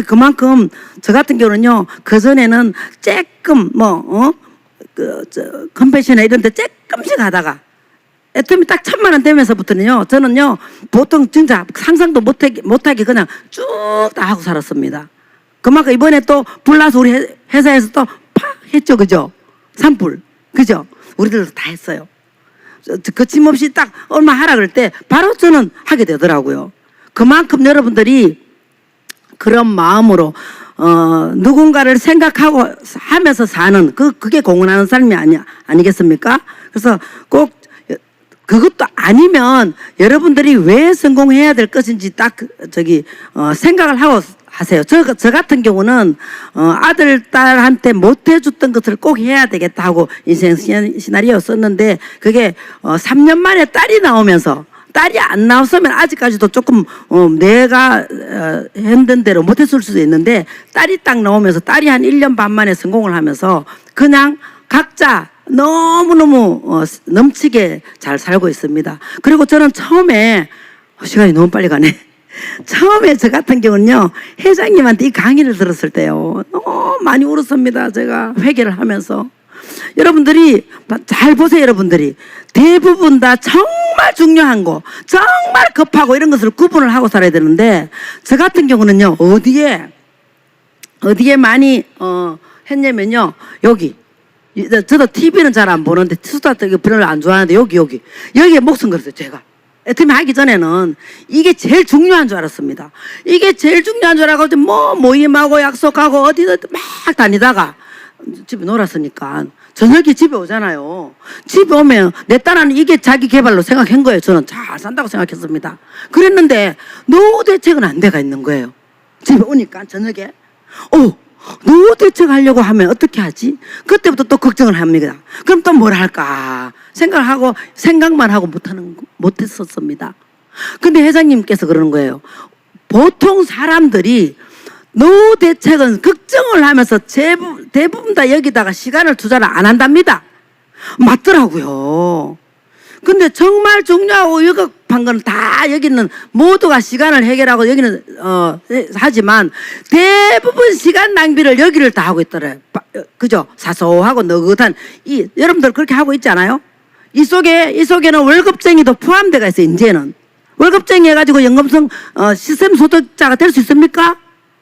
[SPEAKER 2] 그만큼 저 같은 경우는요 그전에는 조금 컴패션에 이런 데 조금씩 하다가 애터미 딱 1,000만 원 되면서부터는요 저는요 보통 진짜 상상도 못하게 그냥 쭉 다 하고 살았습니다. 그만큼 이번에 또 불나서 우리 회사에서 또 팍 했죠, 그죠? 산불, 그죠? 우리들도 다 했어요. 거침없이 딱 얼마 하라 그럴 때 바로 저는 하게 되더라고요. 그만큼 여러분들이 그런 마음으로 누군가를 생각하고 하면서 사는 그게 공헌하는 삶이 아니겠습니까? 그래서 꼭 그것도 아니면 여러분들이 왜 성공해야 될 것인지 딱 생각을 하고 하세요. 저 같은 경우는 아들, 딸한테 못 해줬던 것을 꼭 해야 되겠다 하고 인생 시나리오 썼는데 그게 3년 만에 딸이 나오면서 딸이 안 나왔으면 아직까지도 조금 내가 힘든 대로 못했을 수도 있는데 딸이 딱 나오면서 딸이 한 1년 반 만에 성공을 하면서 그냥 각자 너무너무 넘치게 잘 살고 있습니다. 그리고 저는 처음에 시간이 너무 빨리 가네. 처음에 저 같은 경우는요 회장님한테 이 강의를 들었을 때요 너무 많이 울었습니다. 제가 회개를 하면서 여러분들이 잘 보세요. 여러분들이 대부분 다 정말 중요한 거 정말 급하고 이런 것을 구분을 하고 살아야 되는데 저 같은 경우는요 어디에 많이 했냐면요 여기 저도 TV는 잘 안 보는데 수다 별로 안 좋아하는데 여기에 목숨 걸었어요. 제가 애터미 하기 전에는 이게 제일 중요한 줄 알았습니다. 이게 제일 중요한 줄 알고 모임하고 약속하고 어디 막 다니다가 집에 놀았으니까 저녁에 집에 오잖아요. 집에 오면 내 딸은 이게 자기 개발로 생각한 거예요. 저는 잘 산다고 생각했습니다. 그랬는데 노후 대책은 안 돼가 있는 거예요. 집에 오니까 저녁에 노후 대책하려고 하면 어떻게 하지? 그때부터 또 걱정을 합니다. 그럼 또 뭘 할까 생각만 하고 못했었습니다. 근데 회장님께서 그러는 거예요. 보통 사람들이 노후 대책은 걱정을 하면서 대부분 다 여기다가 시간을 투자를 안 한답니다. 맞더라고요. 근데 정말 중요하고 위급한 건 다 여기는 모두가 시간을 해결하고 여기는 하지만 대부분 시간 낭비를 여기를 다 하고 있더래요. 그죠? 사소하고 느긋한 여러분들 그렇게 하고 있지 않아요? 이 속에는 월급쟁이도 포함되어 있어요. 이제는 월급쟁이 해가지고 연금성 시스템 소득자가 될 수 있습니까?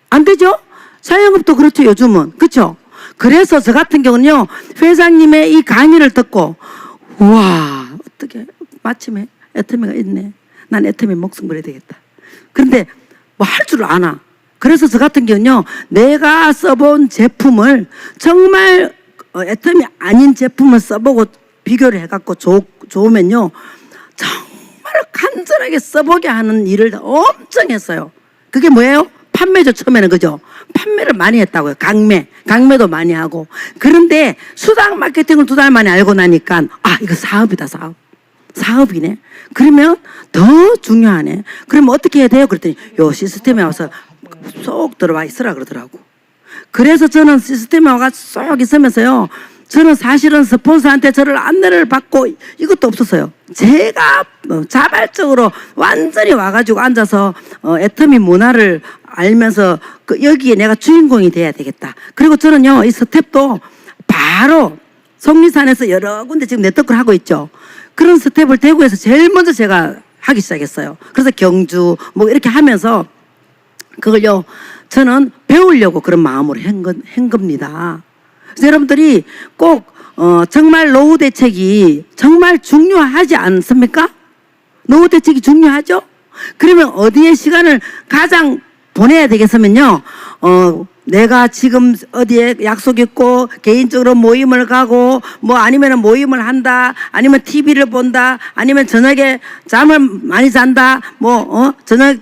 [SPEAKER 2] 안 되죠? 자영업도 그렇죠. 요즘은 그렇죠? 그래서 저 같은 경우는요 회장님의 이 강의를 듣고 우와 어떻게 마침에 애터미가 있네. 난 애터미 목숨 걸어야 되겠다. 그런데 뭐 할 줄 아나. 그래서 저 같은 경우는요 내가 써본 제품을 정말 애터미 아닌 제품을 써보고 비교를 해갖고 좋으면요 정말 간절하게 써보게 하는 일을 엄청 했어요. 그게 뭐예요? 판매죠. 처음에는 그죠? 판매를 많이 했다고요. 강매도 많이 하고. 그런데 수당 마케팅을 2달 만에 알고 나니까 이거 사업이다. 사업이네. 그러면 더 중요하네. 그러면 어떻게 해야 돼요? 그랬더니 요 시스템에 와서 쏙 들어와 있으라 그러더라고. 그래서 저는 시스템에 와가 쏙 있으면서요 저는 사실은 스폰서한테 저를 안내를 받고 이것도 없었어요. 제가 자발적으로 완전히 와가지고 앉아서 애터미 문화를 알면서 여기에 내가 주인공이 돼야 되겠다. 그리고 저는요 이 스텝도 바로 속리산에서 여러 군데 지금 네트워크를 하고 있죠. 그런 스텝을 대구에서 제일 먼저 제가 하기 시작했어요. 그래서 경주 이렇게 하면서 그걸요 저는 배우려고 그런 마음으로 한 겁니다. 그래서 여러분들이 꼭 정말 노후 대책이 정말 중요하지 않습니까? 노후 대책이 중요하죠? 그러면 어디에 시간을 가장 보내야 되겠으면요 내가 지금 어디에 약속 있고 개인적으로 모임을 가고 뭐 아니면 모임을 한다 아니면 TV를 본다 아니면 저녁에 잠을 많이 잔다 뭐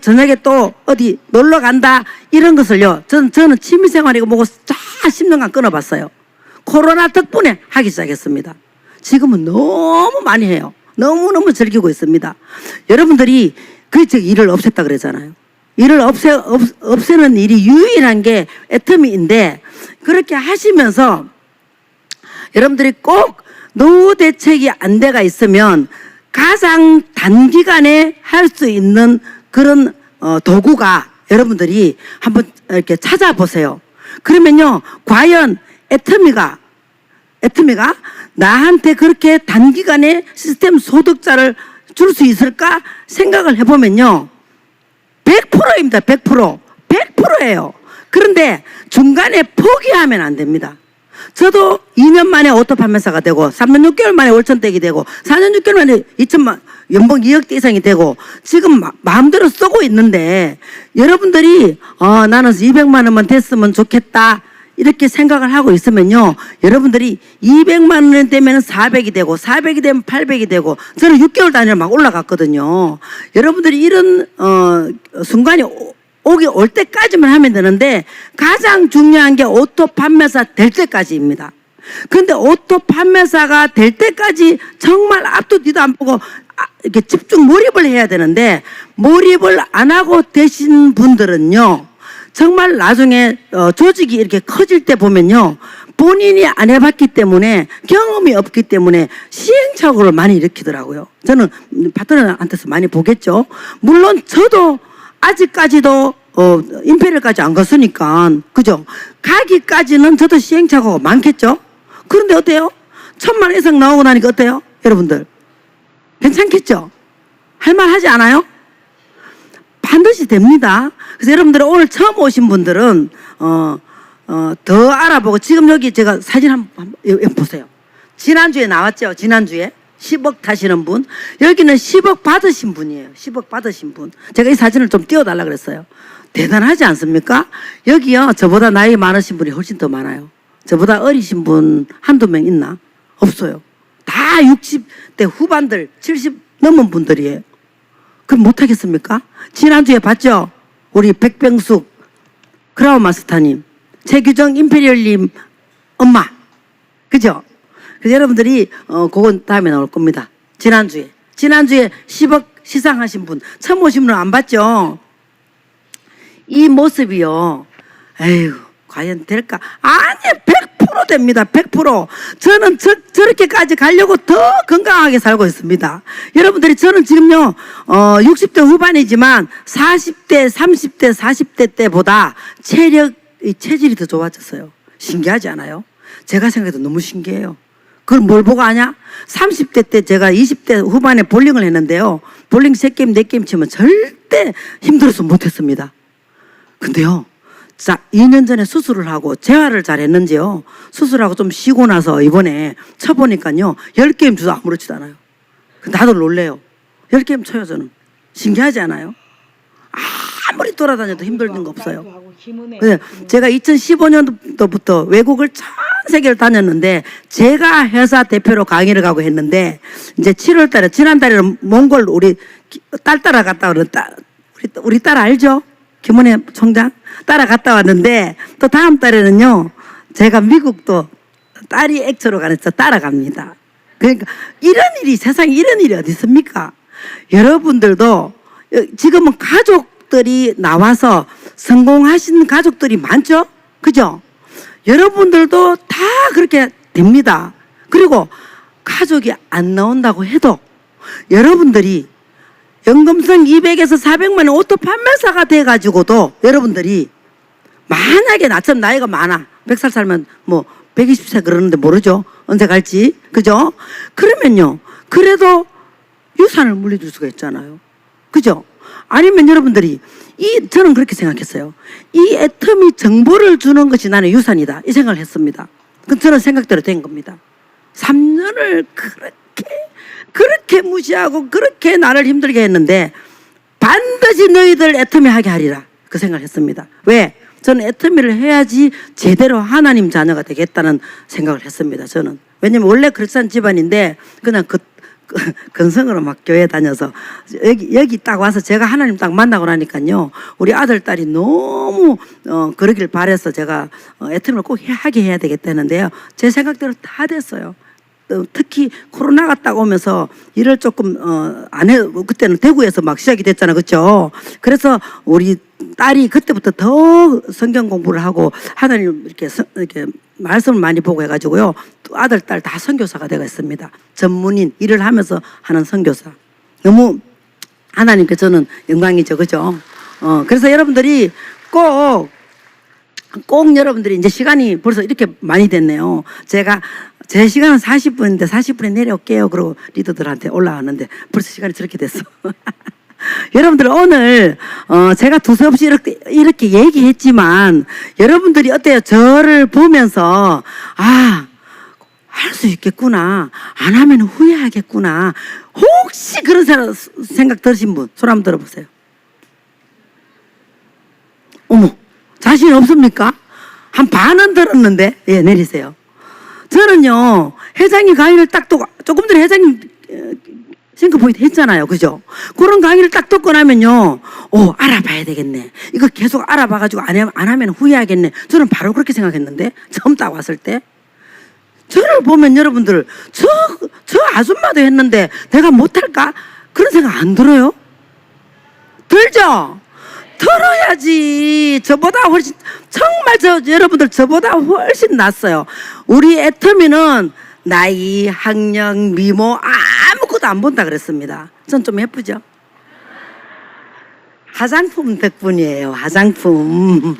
[SPEAKER 2] 저녁에 또 어디 놀러 간다 이런 것을요 저는 취미생활이고 뭐고 다 10년간 끊어봤어요. 코로나 덕분에 하기 시작했습니다. 지금은 너무 많이 해요. 너무너무 즐기고 있습니다. 여러분들이 그 일을 없앴다 그러잖아요. 일을 없애는 일이 유일한 게 애터미인데 그렇게 하시면서 여러분들이 꼭 노후 대책이 안 돼가 있으면 가장 단기간에 할 수 있는 그런 도구가 여러분들이 한번 이렇게 찾아보세요. 그러면요 과연 애터미가 나한테 그렇게 단기간에 시스템 소득자를 줄 수 있을까 생각을 해보면요 100%입니다. 100%예요. 그런데 중간에 포기하면 안 됩니다. 저도 2년 만에 오토 판매사가 되고 3년 6개월 만에 월천댁이 되고 4년 6개월 만에 2천만 연봉 2억대 이상이 되고 지금 마음대로 쓰고 있는데 여러분들이 나는 200만 원만 됐으면 좋겠다 이렇게 생각을 하고 있으면요 여러분들이 200만 원 되면 400이 되고 400이 되면 800이 되고 저는 6개월 단위로 막 올라갔거든요. 여러분들이 이런 순간이 올 때까지만 하면 되는데 가장 중요한 게 오토 판매사 될 때까지입니다. 근데 오토 판매사가 될 때까지 정말 앞도 뒤도 안 보고 이렇게 집중 몰입을 해야 되는데 몰입을 안 하고 되신 분들은요 정말 나중에 조직이 이렇게 커질 때 보면요 본인이 안 해봤기 때문에 경험이 없기 때문에 시행착오를 많이 일으키더라고요. 저는 파트너한테서 많이 보겠죠. 물론 저도 아직까지도 임페리얼까지 안 갔으니까 그죠? 가기까지는 저도 시행착오가 많겠죠. 그런데 어때요? 1,000만 원 이상 나오고 나니까 어때요? 여러분들 괜찮겠죠? 할만하지 않아요? 반드시 됩니다. 그래서 여러분들 오늘 처음 오신 분들은 더 알아보고 지금 여기 제가 사진 한번 보세요. 지난주에 나왔죠. 지난주에 10억 타시는 분 여기는 10억 받으신 분이에요. 10억 받으신 분 제가 이 사진을 좀 띄워달라 그랬어요. 대단하지 않습니까? 여기요 저보다 나이 많으신 분이 훨씬 더 많아요. 저보다 어리신 분 한두 명 있나? 없어요. 다 60대 후반들 70 넘은 분들이에요. 그럼 못하겠습니까? 지난주에 봤죠? 우리 백병숙 크라우마스터님 최규정 임페리얼님 엄마 그죠? 그래서 여러분들이 그건 다음에 나올 겁니다. 지난주에 10억 시상하신 분 처음 오신 분은 안 봤죠? 이 모습이요 에휴 과연 될까? 아니 100% 됩니다. 100%. 저는 저렇게까지 가려고 더 건강하게 살고 있습니다. 여러분들이 저는 지금요 60대 후반이지만 40대 30대 40대 때보다 체질이 더 좋아졌어요. 신기하지 않아요? 제가 생각해도 너무 신기해요. 그걸 뭘 보고 아냐? 30대 때 제가 20대 후반에 볼링을 했는데요 볼링 3게임 4게임 치면 절대 힘들어서 못했습니다. 근데요 자, 2년 전에 수술을 하고 재활을 잘 했는지요. 수술하고 좀 쉬고 나서 이번에 쳐보니까요. 10게임 쳐도 아무렇지도 않아요. 나도 놀래요. 10게임 쳐요, 저는. 신기하지 않아요? 아무리 돌아다녀도 힘든 거 없어요. 그래서 제가 2015년도부터 외국을 전 세계를 다녔는데 제가 회사 대표로 강의를 가고 했는데 이제 7월 달에 지난달에는 몽골 우리 딸 따라갔다 그랬다. 우리 딸 알죠? 김은혜 총장 따라갔다 왔는데 또 다음 달에는요 제가 미국도 딸이 액처로 가서 따라갑니다. 그러니까 이런 일이 세상에 이런 일이 어디 있습니까? 여러분들도 지금은 가족들이 나와서 성공하신 가족들이 많죠? 그죠? 여러분들도 다 그렇게 됩니다. 그리고 가족이 안 나온다고 해도 여러분들이 연금성 200에서 400만 원 오토 판매사가 돼가지고도 여러분들이 만약에 나처럼 나이가 많아 100살 살면 뭐 120세 그러는데 모르죠. 언제 갈지. 그죠? 그러면요 그래도 유산을 물려줄 수가 있잖아요. 그죠? 아니면 여러분들이 저는 그렇게 생각했어요. 이 애터미 정보를 주는 것이 나는 유산이다 이 생각을 했습니다. 그 저는 생각대로 된 겁니다. 3년을 그렇게 무시하고 그렇게 나를 힘들게 했는데 반드시 너희들 애터미 하게 하리라 그 생각을 했습니다. 왜? 저는 애터미를 해야지 제대로 하나님 자녀가 되겠다는 생각을 했습니다. 저는. 왜냐면 원래 크리스찬 집안인데 그냥 근성으로 막 교회 다녀서 여기 딱 와서 제가 하나님 딱 만나고 나니까요, 우리 아들 딸이 너무 그러길 바래서 제가 애터미를 꼭 하게 해야 되겠다는데요, 제 생각대로 다 됐어요. 특히 코로나가 딱 오면서 일을 조금 안 해. 그때는 대구에서 막 시작이 됐잖아, 그렇죠? 그래서 우리 딸이 그때부터 더 성경 공부를 하고 하나님 이렇게 말씀을 많이 보고 해가지고요, 또 아들 딸 다 선교사가 되겠습니다. 전문인 일을 하면서 하는 선교사. 너무 하나님께 저는 영광이죠, 그죠? 그래서 여러분들이 꼭 여러분들이 이제 시간이 벌써 이렇게 많이 됐네요. 제 시간은 40분인데 40분에 내려올게요. 그러고 리더들한테 올라왔는데 벌써 시간이 저렇게 됐어. 여러분들 오늘 제가 두서없이 이렇게 얘기했지만 여러분들이 어때요? 저를 보면서 할 수 있겠구나, 안 하면 후회하겠구나, 혹시 그런 생각 들으신 분 손 한번 들어보세요. 어머, 자신 없습니까? 한 반은 들었는데. 예, 내리세요. 저는요, 회장님 강의를 딱 듣고, 조금 전에 회장님 싱크포인트 했잖아요, 그죠? 그런 강의를 딱 듣고 나면요, 알아봐야 되겠네, 이거 계속 알아봐가지고 안 하면 후회하겠네. 저는 바로 그렇게 생각했는데, 처음 딱 왔을 때 저를 보면 여러분들, 저 아줌마도 했는데 내가 못할까? 그런 생각 안 들어요? 들죠? 들어야지. 저보다 훨씬, 정말 여러분들 저보다 훨씬 낫어요. 우리 애터미는 나이, 학력, 미모 아무것도 안 본다 그랬습니다. 전 좀 예쁘죠? 화장품 덕분이에요. 화장품.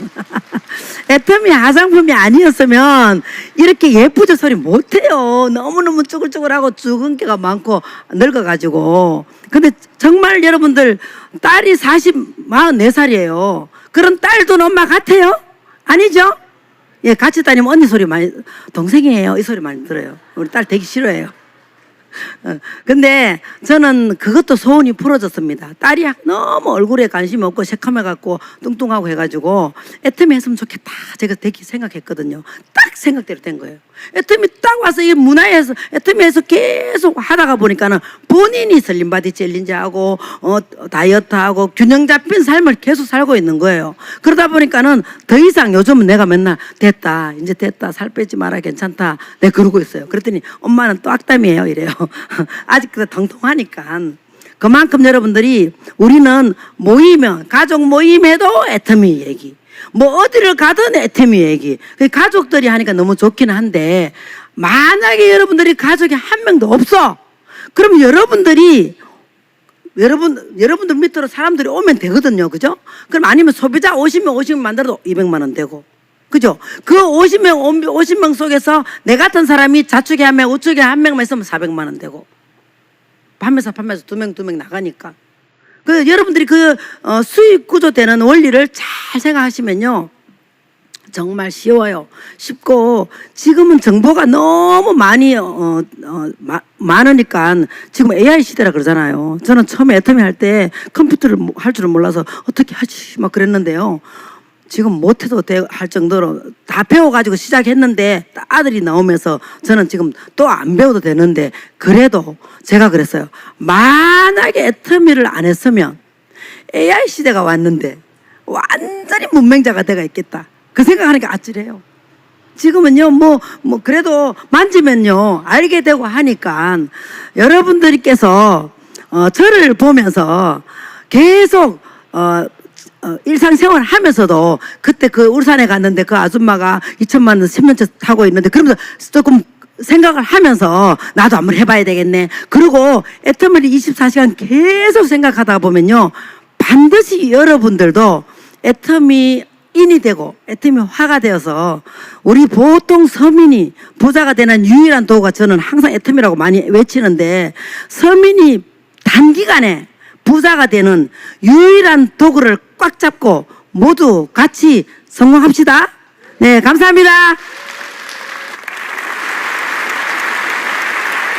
[SPEAKER 2] 애터미 화장품이 아니었으면 이렇게 예쁘죠 소리 못해요. 너무너무 쭈글쭈글하고 주근깨가 많고 늙어가지고. 근데 정말 여러분들, 딸이 44살이에요. 그런 딸 둔 엄마 같아요? 아니죠? 예, 같이 다니면 언니 소리 많이, 동생이에요, 이 소리 많이 들어요. 우리 딸 되게 싫어해요. 근데 저는 그것도 소원이 풀어졌습니다. 딸이 너무 얼굴에 관심이 없고 새카매갖고 뚱뚱하고 해가지고 애터미 했으면 좋겠다, 제가 되게 생각했거든요. 딱 생각대로 된 거예요. 애터미 딱 와서 이 문화에서 애터미에서 계속 하다가 보니까는 본인이 슬림바디 챌린지하고 다이어트하고 균형 잡힌 삶을 계속 살고 있는 거예요. 그러다 보니까는 더 이상 요즘은 내가 맨날 됐다, 이제 됐다, 살 빼지 마라, 괜찮다, 내가 그러고 있어요. 그랬더니 엄마는 또 악담이에요 이래요. 아직도 통통하니까. 그만큼 여러분들이, 우리는 모이면, 가족 모임에도 애터미 얘기, 뭐 어디를 가든 애터미 얘기. 가족들이 하니까 너무 좋긴 한데, 만약에 여러분들이 가족이 한 명도 없어, 그럼 여러분들 밑으로 사람들이 오면 되거든요, 그죠? 그럼 아니면 소비자 50명 만들어도 200만 원 되고, 그죠? 그 50명 속에서 내 같은 사람이 좌측에 한 명, 우측에 한 명만 있으면 400만 원 되고, 판매사 두 명 나가니까. 여러분들이 수익 구조되는 원리를 잘 생각하시면요, 정말 쉬워요. 쉽고, 지금은 정보가 너무 많으니까, 지금 AI 시대라 그러잖아요. 저는 처음에 애터미 할 때 컴퓨터를 할 줄은 몰라서 어떻게 하지 막 그랬는데요, 지금 못해도 할 정도로 다 배워가지고 시작했는데, 아들이 나오면서 저는 지금 또 안 배워도 되는데, 그래도 제가 그랬어요. 만약에 애터미를 안 했으면 AI 시대가 왔는데 완전히 문맹자가 돼가 있겠다, 그 생각하니까 아찔해요. 지금은요, 그래도 만지면요 알게 되고 하니까, 여러분들께서 저를 보면서 계속 일상생활 하면서도, 그때 그 울산에 갔는데 그 아줌마가 2천만 원 10년째 타고 있는데, 그러면서 조금 생각을 하면서 나도 한번 해봐야 되겠네. 그리고 애터미를 24시간 계속 생각하다 보면요, 반드시 여러분들도 애터미인이 되고 애터미화가 되어서, 우리 보통 서민이 부자가 되는 유일한 도구가, 저는 항상 애터미라고 많이 외치는데, 서민이 단기간에 부자가 되는 유일한 도구를 꽉 잡고 모두 같이 성공합시다. 네, 감사합니다.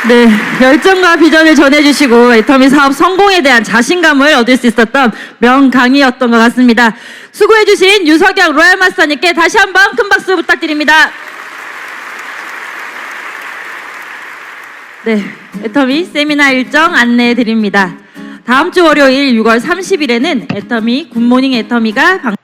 [SPEAKER 1] 네, 열정과 비전을 전해주시고 애터미 사업 성공에 대한 자신감을 얻을 수 있었던 명강의였던 것 같습니다. 수고해주신 유석영 로얄 마스터님께 다시 한번 큰 박수 부탁드립니다. 네, 애터미 세미나 일정 안내해 드립니다. 다음 주 월요일 6월 30일에는 애터미 굿모닝 애터미가